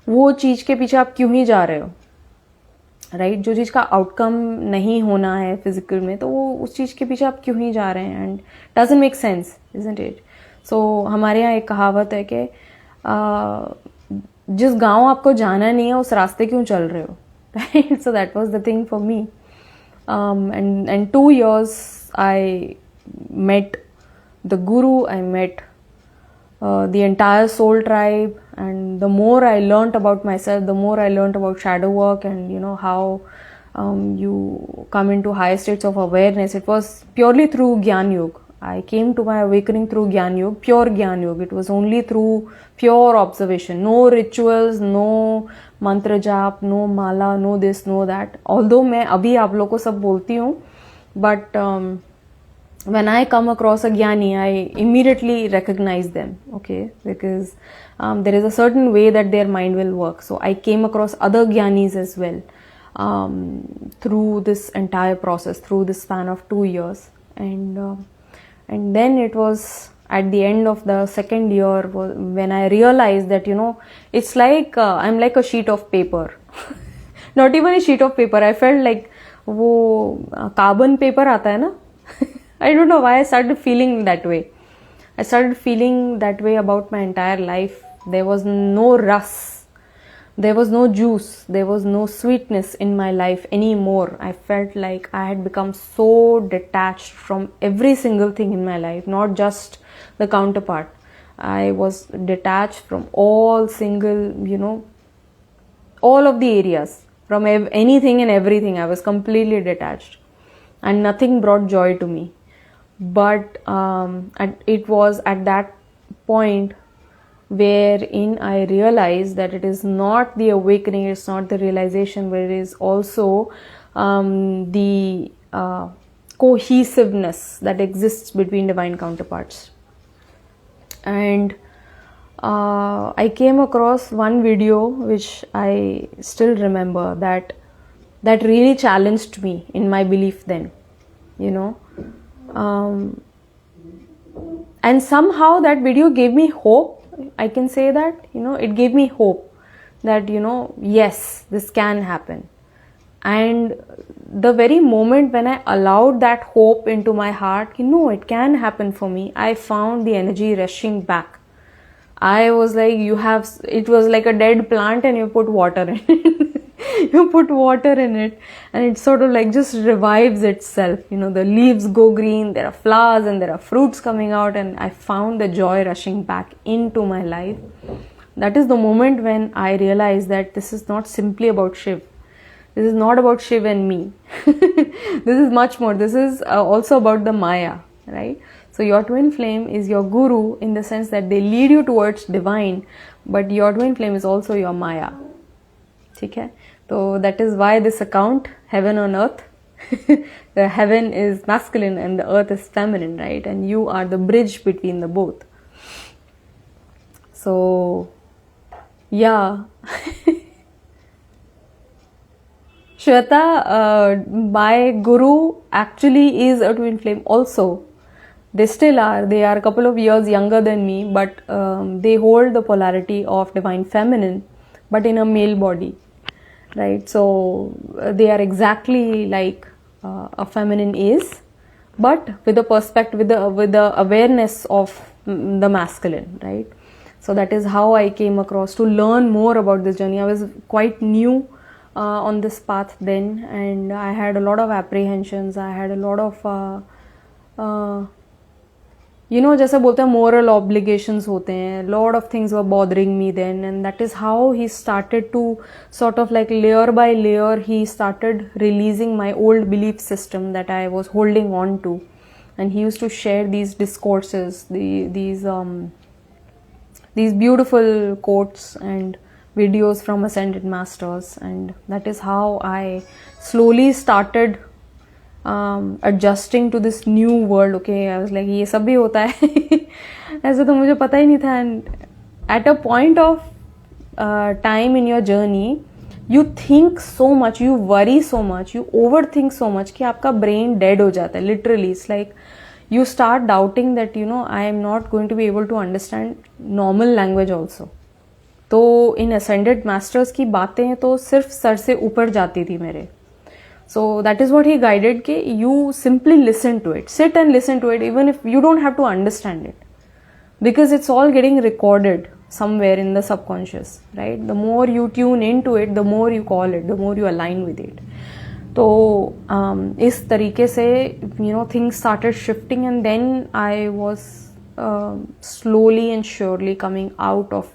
वो चीज़ के पीछे आप क्यों ही जा रहे हो, राइट? जो चीज़ का आउटकम नहीं होना है फिजिकल में, तो वो उस चीज़ के पीछे आप क्यों ही जा रहे हैं? And doesn't make sense, isn't it? So हमारे यहाँ एक कहावत है कि जिस गांव आपको जाना नहीं है उस रास्ते क्यों चल रहे हो, right? So that was the thing for me. And 2 years I met the guru, I met the entire soul tribe, and the more I learnt about myself, the more I learnt about shadow work and, you know, how you come into higher states of awareness. It was purely through Gyan Yoga. I came to my awakening through Gyan Yoga, pure Gyan Yoga. It was only through pure observation, no rituals, no mantra jap, no mala, no this, no that. Although मैं अभी आप लोगों को सब बोलती हूँ, but when I come across a Gyani, I immediately recognize them, okay, because there is a certain way that their mind will work. So I came across other Gyanis as well through this entire process, through this span of 2 years. And then it was at the end of the second year when I realized that, you know, it's like I'm like a sheet of paper. Not even a sheet of paper. I felt like वो carbon paper आता है ना. I don't know why I started feeling that way. I started feeling that way about my entire life. There was no rus. There was no juice. There was no sweetness in my life anymore. I felt like I had become so detached from every single thing in my life, not just the counterpart. I was detached from all single, you know, all of the areas, from anything and everything. I was completely detached. And nothing brought joy to me. But it was at that point wherein I realized that it is not the awakening, it's not the realization, but it is also the cohesiveness that exists between divine counterparts. And I came across one video which I still remember, that that really challenged me in my belief then, you know. And somehow that video gave me hope. I can say that, you know, it gave me hope that, you know, yes, this can happen. And the very moment when I allowed that hope into my heart, you know, it can happen for me, I found the energy rushing back. I was like, it was like a dead plant and you put water in it. You put water in it and it sort of like just revives itself. You know, the leaves go green, there are flowers and there are fruits coming out, and I found the joy rushing back into my life. That is the moment when I realized that this is not simply about Shiv. This is not about Shiv and me. This is much more. This is also about the Maya, right? So your twin flame is your guru in the sense that they lead you towards divine, but your twin flame is also your Maya. Okay? So that is why this account, Heaven on Earth, the heaven is masculine and the earth is feminine, right? And you are the bridge between the both. So, yeah. Shweta, my guru actually is a twin flame also. They still are. They are a couple of years younger than me, but they hold the polarity of divine feminine, but in a male body, right? So they are exactly like a feminine is, but with the perspective, with the awareness of the masculine, right? So that is how I came across to learn more about this journey. I was quite new on this path then, and I had a lot of apprehensions. I had a lot of you know, जैसे बोलते हैं moral obligations होते हैं, lot of things were bothering me then, and that is how he started to sort of like layer by layer, he started releasing my old belief system that I was holding on to, and he used to share these discourses, these beautiful quotes and videos from ascended masters, and that is how I slowly started adjusting to this new world. Okay, I was like, ये सब भी होता है. ऐसे तो मुझे पता ही नहीं था. And at a point of time in your journey, you think so much, you worry so much, you overthink so much कि आपका brain dead हो जाता है. Literally, it's like you start doubting that, you know, I am not going to be able to understand normal language also. तो इन ascended masters की बातें तो सिर्फ सर से ऊपर जाती थी मेरे. So that is what he guided, कि you simply listen to it, sit and listen to it, even if you don't have to understand it, because it's all getting recorded somewhere in the subconscious, right? The more you tune into it, the more you call it, the more you align with it. So इस तरीके से, you know, things started shifting, and then I was slowly and surely coming out of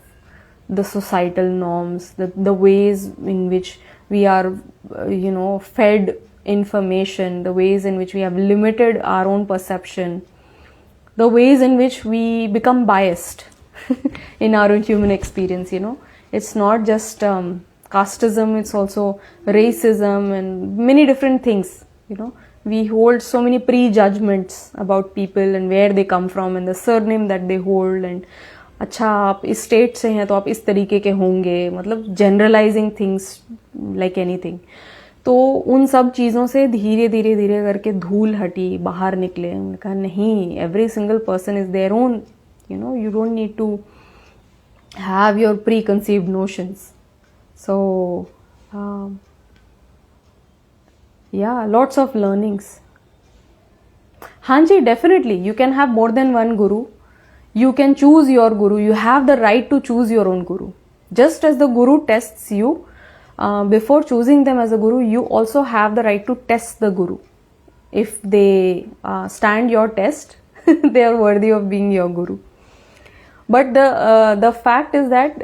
the societal norms, the ways in which we are, you know, fed information, the ways in which we have limited our own perception, the ways in which we become biased in our own human experience, you know. It's not just casteism, it's also racism and many different things, you know. We hold so many prejudgments about people and where they come from and the surname that they hold, and अच्छा आप इस state से हैं तो आप इस तरीके के होंगे, मतलब जनरलाइजिंग थिंग्स लाइक एनीथिंग. तो उन सब चीज़ों से धीरे धीरे धीरे करके धूल हटी, बाहर निकले. उन्होंने कहा नहीं, every single person is their own, you know, you don't need to have your preconceived notions. So yeah, lots of learnings. हाँ जी, definitely you can have more than one guru. You can choose your guru. You have the right to choose your own guru. Just as the guru tests you, before choosing them as a guru, you also have the right to test the guru. If they stand your test, they are worthy of being your guru. But the fact is that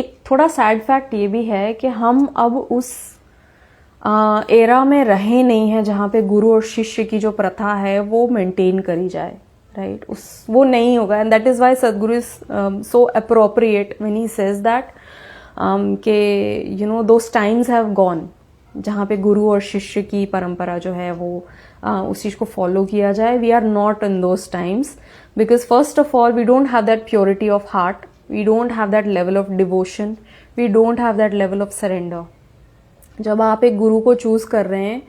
एक थोड़ा sad fact ये भी है कि हम अब उस era में रहे नहीं हैं जहाँ पे गुरु और शिष्य की जो प्रथा है वो मेंटेन करी जाए, राइट? वो नहीं होगा. And that is why Sadhguru is so appropriate when he says that के you know those times have gone, जहाँ पे गुरु और शिष्य की परंपरा जो है वो उस चीज को फॉलो किया जाए. We are not in those times because first of all we don't have that purity of heart, we don't have that level of devotion, we don't have that level of surrender. जब आप एक गुरु को choose कर रहे हैं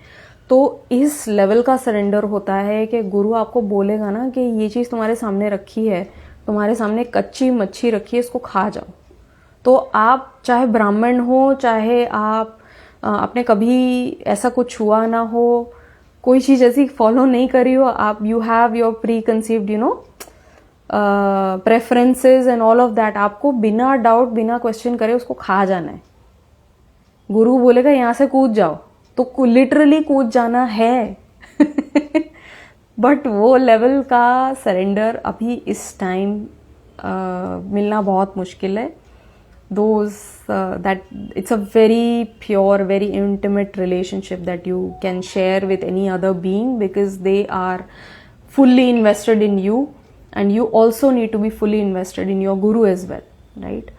तो इस level का सरेंडर होता है कि गुरु आपको बोलेगा ना कि ये चीज तुम्हारे सामने रखी है, तुम्हारे सामने कच्ची मच्छी रखी है, इसको खा जाओ। तो आप चाहे ब्राह्मण हो, चाहे आप आपने कभी ऐसा कुछ हुआ ना हो, कोई चीज ऐसी फॉलो नहीं करी हो, आप you have your pre conceived preferences and all of that, आपको बिना डाउट बिना क्वेश्चन करे उसको खा जाना है। गुरु बोलेगा यहां से कूद जाओ तो लिटरली कूद जाना है। बट वो लेवल का सरेंडर अभी इस टाइम मिलना बहुत मुश्किल है। those that it's a very pure, very intimate relationship that you can share with any other being, because they are fully invested in you and you also need to be fully invested in your guru as well, right?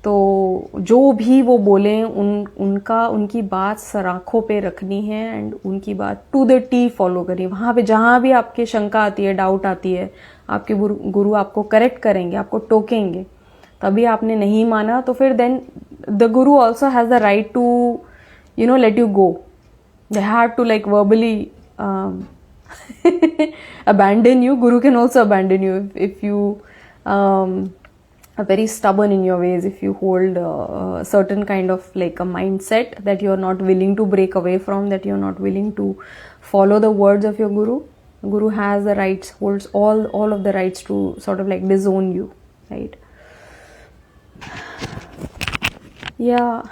तो जो भी वो बोलें उनकी बात sir आंखों पे रखनी है एंड उनकी बात टू द टी फॉलो करिए। वहां पे जहां भी आपकी शंका आती है, डाउट आती है, आपके गुरु आपको करेक्ट करेंगे, आपको टोकेंगे, तभी आपने नहीं माना तो फिर then the guru also has the right to let you go. They have to like verbally abandon you. Guru can also abandon you if you are very stubborn in your ways, if you hold a certain kind of like a mindset that you are not willing to break away from, that you are not willing to follow the words of your guru. Guru has the rights, holds all of the rights to sort of like disown you, right? या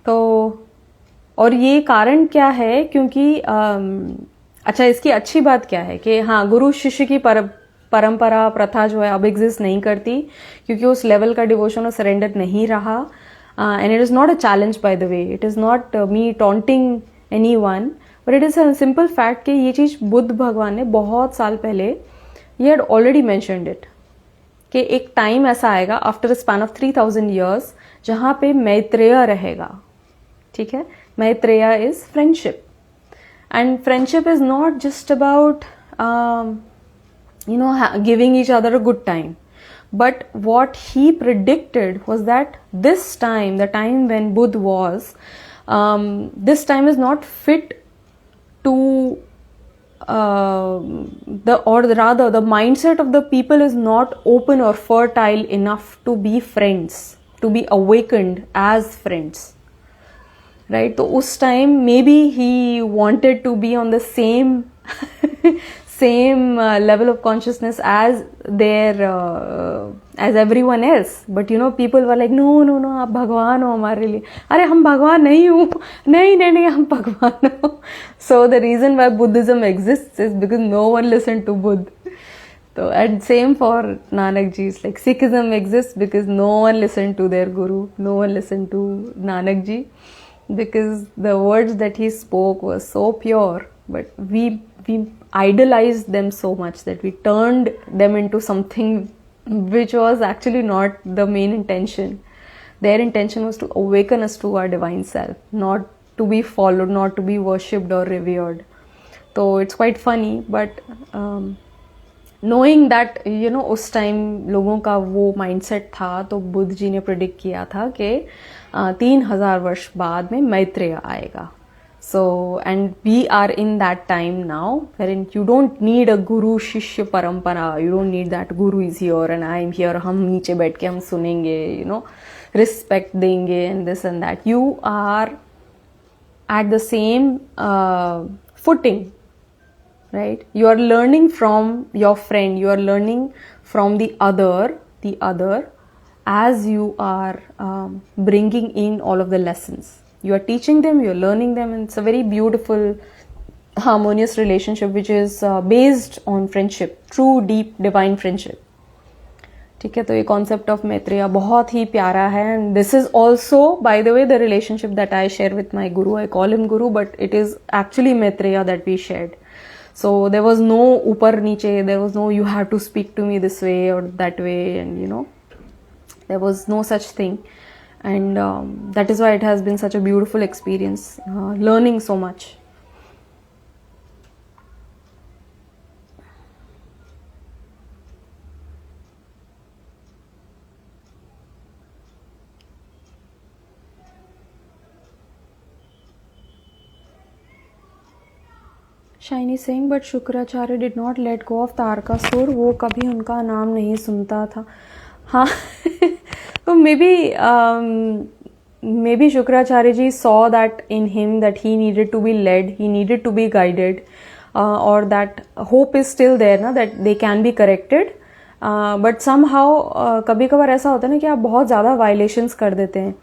तो और ये कारण क्या है, क्योंकि अच्छा इसकी अच्छी बात क्या है कि हाँ गुरु शिष्य की परंपरा प्रथा जो है अब एग्जिस्ट नहीं करती, क्योंकि उस लेवल का डिवोशन और सरेंडर नहीं रहा। And it is not a challenge by the way, it is not me taunting any one, but it is a simple fact कि ये चीज बुद्ध भगवान ने बहुत साल पहले he had already mentioned it, कि एक टाइम ऐसा आएगा after a span of 3000 years जहां पे मैत्रेय रहेगा। ठीक है, Maitreya is friendship, and friendship is not just about giving each other a good time, but what he predicted was that this time, the time when Buddha was, this time is not fit to rather the mindset of the people is not open or fertile enough to be friends, to be awakened as friends, right? So us time maybe he wanted to be on the same same level of consciousness as their as everyone else, but people were like no आप भगवान हो हमारे लिए। अरे हम भगवान नहीं हूँ, नहीं हम भगवान हो। So the reason why Buddhism exists is because no one listened to Buddha. So and same for Nanak ji, like Sikhism exists because no one listened to their guru, no one listened to Nanak ji, because the words that he spoke were so pure, but we idolized them so much that we turned them into something which was actually not the main intention. Their intention was to awaken us to our divine self, not to be followed, not to be worshipped or revered. So it's quite funny, but knowing that उस time लोगों का वो mindset था, तो बुद्ध जी ने predict किया था कि 3000 वर्ष बाद में मैत्रेय आएगा। So and we are in that time now wherein you don't need a guru shishya parampara, you don't need that guru is here and I am here, हम नीचे बैठ के हम सुनेंगे, respect देंगे and this and that. You are at the same footing, right? You are learning from your friend, you are learning from the other as you are bringing in all of the lessons. You are teaching them, you are learning them, and it's a very beautiful, harmonious relationship which is based on friendship, true, deep, divine friendship. ठीक है, तो ये concept of Maitreya बहुत ही प्यारा है, and this is also, by the way, the relationship that I share with my guru. I call him guru, but it is actually Maitreya that we shared. So there was no upar niche, there was no you have to speak to me this way or that way, and there was no such thing. And that is why it has been such a beautiful experience, learning so much. Shiny Singh, but Shukracharya did not let go of Tarakasur, वो कभी उनका नाम नहीं सुनता था. हाँ. तो maybe Shukracharya ji saw that in him, that he needed to be led, he needed to be guided, or that hope is still there na, that they can be corrected. But somehow कभी कभार ऐसा होता है ना कि आप बहुत ज़्यादा violations कर देते हैं.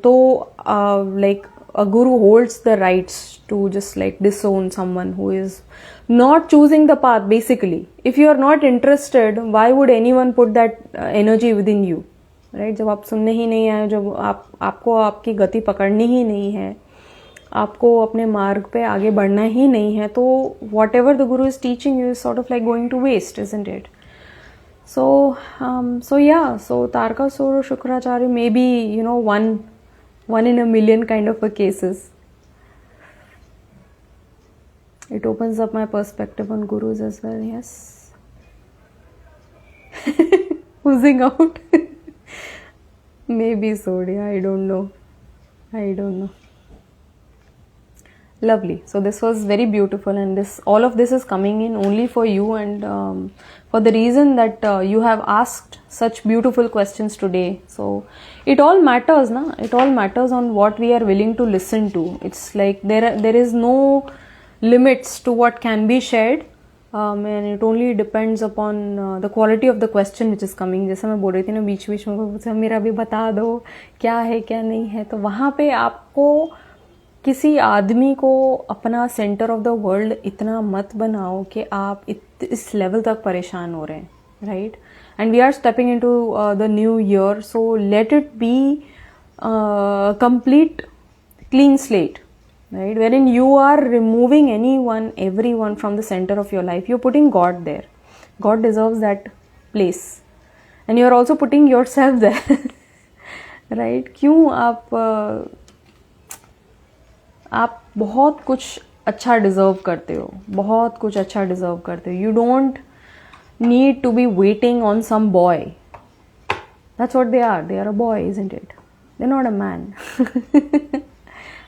तो like a guru holds the rights to just like disown someone who is not choosing the path. Basically, if you are not interested, why would anyone put that energy within you, right? जब आप सुनने ही नहीं आए, जब आपको आपकी गति पकड़नी ही नहीं है, आपको अपने मार्ग पे आगे बढ़ना ही नहीं है, तो whatever the guru is teaching you is sort of like going to waste, isn't it? So yeah, so Tarakasura Shukracharya may be, one in a million kind of a cases. It opens up my perspective on gurus as well, yes. Oozing out. Maybe so, yeah, I don't know. Lovely. So this was very beautiful, and all of this is coming in only for you, and for the reason that you have asked such beautiful questions today. So it all matters, na? It all matters on what we are willing to listen to. It's like there is no limits to what can be shared, and it only depends upon the quality of the question which is coming. जैसे मैं बोल रही थी ना, बीच बीच में मेरा भी बता दो क्या है क्या नहीं है, तो वहाँ पे आपको किसी आदमी को अपना सेंटर ऑफ द वर्ल्ड इतना मत बनाओ कि आप इस लेवल तक परेशान हो रहे हैं, right? And we are stepping into the new year, so let it be complete clean slate, right? Wherein you are removing everyone from the center of your life. You're putting God there. God deserves that place, and you're also putting yourself there. right? क्यों आप बहुत कुछ अच्छा deserve करते हो, बहुत कुछ अच्छा डिजर्व करते हो. You don't need to be waiting on some boy. That's what they are a boy, isn't it? They are not a man.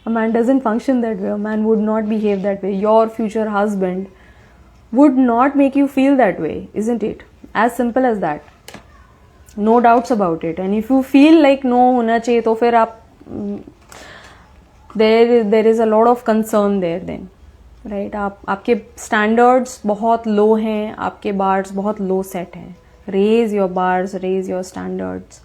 A man doesn't function that way. A man would not behave that way. Your future husband would not make you feel that way, isn't it? As simple as that. No doubts about it. And if you feel like no होना चाहिए, तो फिर आप there is a lot of concern there then, right? आपके standards बहुत low हैं, आपके bars बहुत low set हैं. Raise your bars, raise your standards.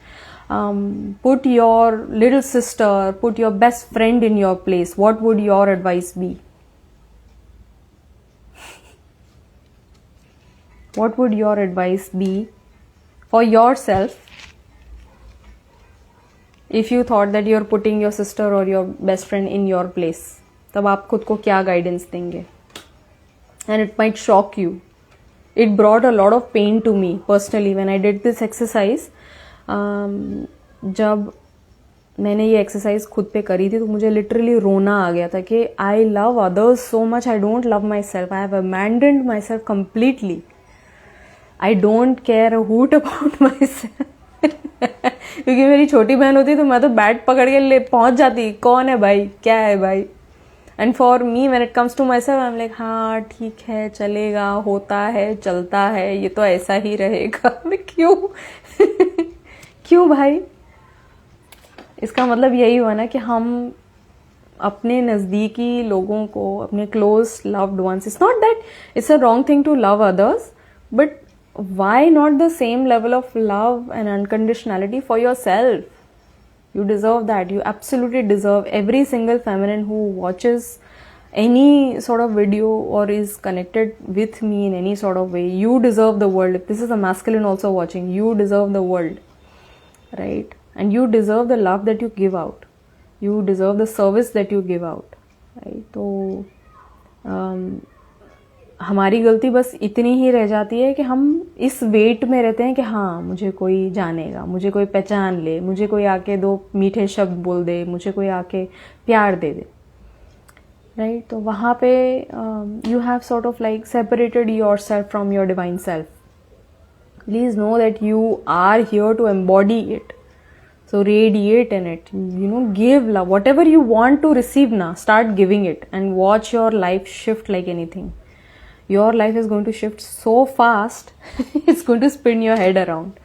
Put your little sister, put your best friend in your place. What would your advice be? What would your advice be for yourself if you thought that you're putting your sister or your best friend in your place? तब आप खुद को क्या guidance देंगे? And it might shock you. It brought a lot of pain to me personally when I did this exercise. जब मैंने ये exercise खुद पे करी थी तो मुझे लिटरली रोना आ गया था कि I love others so much, I don't love my self. I have abandoned my self completely. I don't care a hoot about my self. क्योंकि मेरी छोटी बहन होती तो मैं तो बैट पकड़ के पहुंच जाती, कौन है भाई, क्या है भाई. And for me when it comes to myself, I am like हाँ ठीक है, चलेगा, होता है, चलता है, ये तो ऐसा ही रहेगा. क्यों? क्यों भाई? इसका मतलब यही हुआ ना कि हम अपने नज़दीकी लोगों को, अपने close loved ones, it's not that it's a wrong thing to love others, but why not the same level of love and unconditionality for yourself? You deserve that. You absolutely deserve. Every single feminine who watches any sort of video or is connected with me in any sort of way, you deserve the world. If this is a masculine also watching, you deserve the world, right? And you deserve the love that you give out. You deserve the service that you give out, right? तो हमारी गलती बस इतनी ही रह जाती है कि हम इस वेट में रहते हैं कि हाँ मुझे कोई जानेगा, मुझे कोई पहचान ले, मुझे कोई आके दो मीठे शब्द बोल दे, मुझे कोई आके प्यार दे दे, राइट? तो वहाँ पे you have sort of like separated yourself from your divine self. Please know that you are here to embody it. So radiate in it, give love. Whatever you want to receive now, start giving it and watch your life shift like anything. Your life is going to shift so fast, it's going to spin your head around.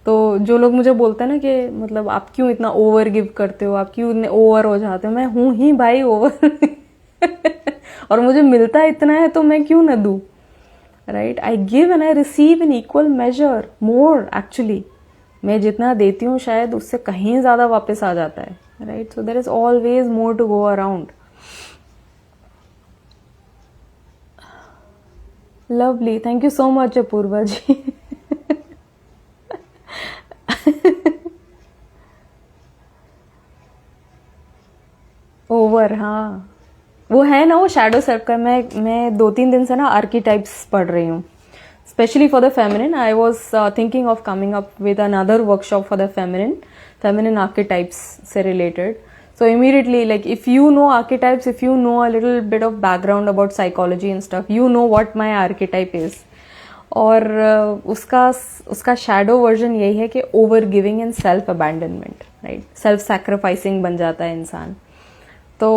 तो जो लोग मुझे बोलते हैं ना कि मतलब आप क्यों इतना ओवर गिव करते हो, आप क्यों इतने ओवर हो जाते हो, मैं हूं ही भाई ओवर और मुझे मिलता इतना है तो मैं क्यों ना दूं, right. I give and I receive in equal major, more actually. मैं जितना देती हूँ शायद उससे कहीं ज्यादा वापस आ जाता है, right. So there is always more to go around. Lovely, thank you so much Apoorva ji. Over, हाँ वो है ना, वो शैडो सेल्फ का. मैं 2-3 दिन से ना आर्कीटाइप्स पढ़ रही हूँ, especially for the feminine. I was thinking of coming up with another workshop for the feminine archetypes से related. So immediately, like if you know archetypes, if you know a little bit of background about psychology and stuff, you know what my archetype is. और उसका shadow version यही है कि over giving and self abandonment, right? Self sacrificing बन जाता है इंसान. तो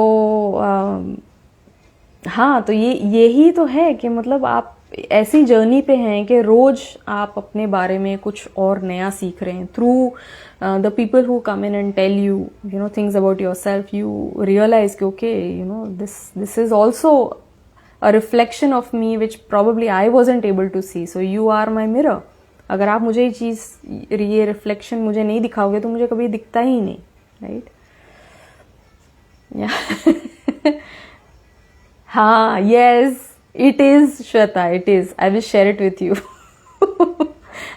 हाँ, तो यही तो है कि मतलब आप ऐसी जर्नी पे हैं कि रोज आप अपने बारे में कुछ और नया सीख रहे हैं. Through the people who come in and tell you things about yourself, you realise कि okay this is also a reflection of me which probably I wasn't able to see. So you are my mirror. अगर आप मुझे ये reflection मुझे नहीं दिखाओगे तो मुझे कभी दिखता ही नहीं, राइट. हाँ, yes, it is, Shweta, it is. I will share it with you.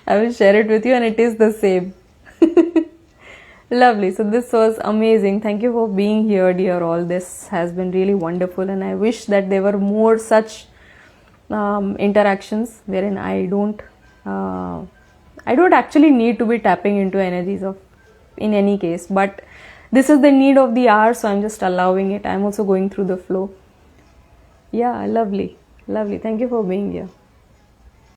I will share it with you and it is the same. Lovely. So this was amazing. Thank you for being here, dear all. This has been really wonderful and I wish that there were more such interactions wherein I don't actually need to be tapping into energies of, in any case, but this is the need of the hour, so I'm just allowing it. I'm also going through the flow. Yeah, lovely. Lovely. Thank you for being here.